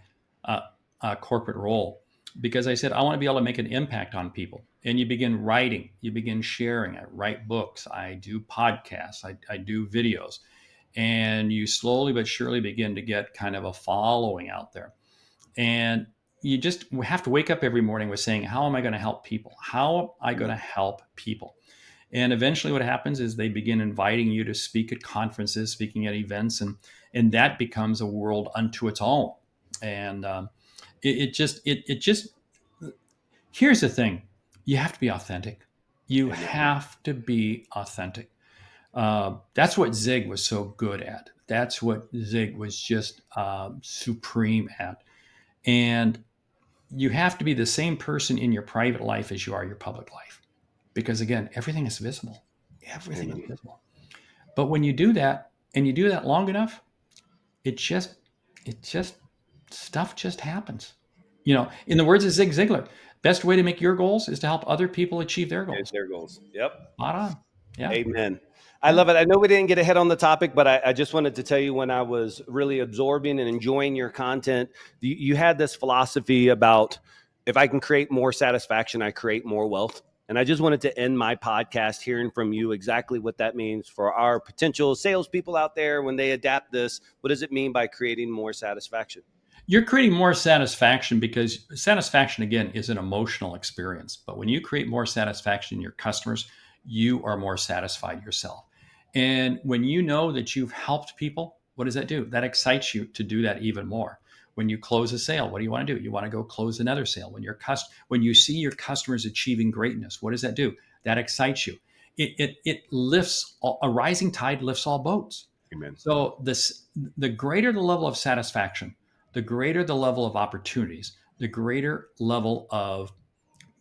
corporate role, because I said, I want to be able to make an impact on people. And you begin writing, you begin sharing. I write books, I do podcasts, I do videos, and you slowly but surely begin to get kind of a following out there. And you just have to wake up every morning with saying, how am I going to help people? How am I going to help people? And eventually what happens is they begin inviting you to speak at conferences, speaking at events, and that becomes a world unto its own. And it just, here's the thing. You have to be authentic. You have to be authentic. That's what Zig was so good at. That's what Zig was just supreme at. And you have to be the same person in your private life as you are your public life. Because again, everything is visible. Everything is visible. But when you do that, and you do that long enough, stuff just happens. In the words of Zig Ziglar, best way to make your goals is to help other people achieve their goals. Yep. Spot on. Yeah. Amen. I love it. I know we didn't get ahead on the topic, but I just wanted to tell you, when I was really absorbing and enjoying your content, you had this philosophy about, if I can create more satisfaction, I create more wealth. And I just wanted to end my podcast hearing from you exactly what that means for our potential salespeople out there when they adapt this. What does it mean by creating more satisfaction? You're creating more satisfaction, because satisfaction, again, is an emotional experience. But when you create more satisfaction in your customers, you are more satisfied yourself. And when you know that you've helped people, what does that do? That excites you to do that even more. When you close a sale, what do you want to do? You want to go close another sale. When you see your customers achieving greatness, what does that do? That excites you. It lifts, a rising tide lifts all boats. Amen. So the greater the level of satisfaction, the greater the level of opportunities, the greater level of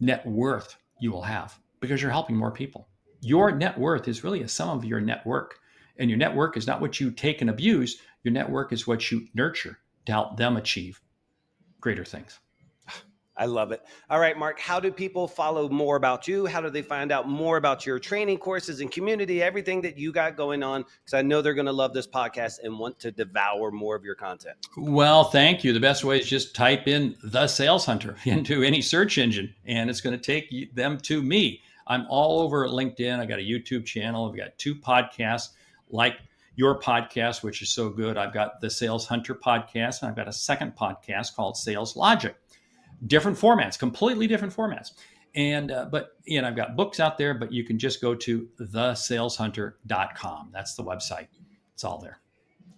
net worth you will have because you're helping more people. Your net worth is really a sum of your network. And your network is not what you take and abuse. Your network is what you nurture to help them achieve greater things. I love it. All right, Mark, how do people follow more about you? How do they find out more about your training courses and community, everything that you got going on? Because I know they're going to love this podcast and want to devour more of your content. Well, thank you. The best way is just type in The Sales Hunter into any search engine, and it's going to take them to me. I'm all over LinkedIn. I got a YouTube channel. I've got 2 podcasts like your podcast, which is so good. I've got the Sales Hunter podcast, and I've got a second podcast called Sales Logic. Different formats, completely different formats. And but I've got books out there, but you can just go to thesaleshunter.com. That's the website. It's all there.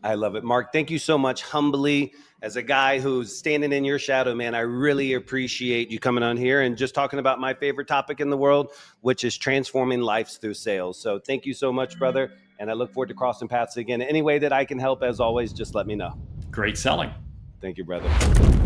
I love it. Mark, thank you so much. Humbly, as a guy who's standing in your shadow, man, I really appreciate you coming on here and just talking about my favorite topic in the world, which is transforming lives through sales. So thank you so much, brother. And I look forward to crossing paths again. Any way that I can help, as always, just let me know. Great selling. Thank you, brother.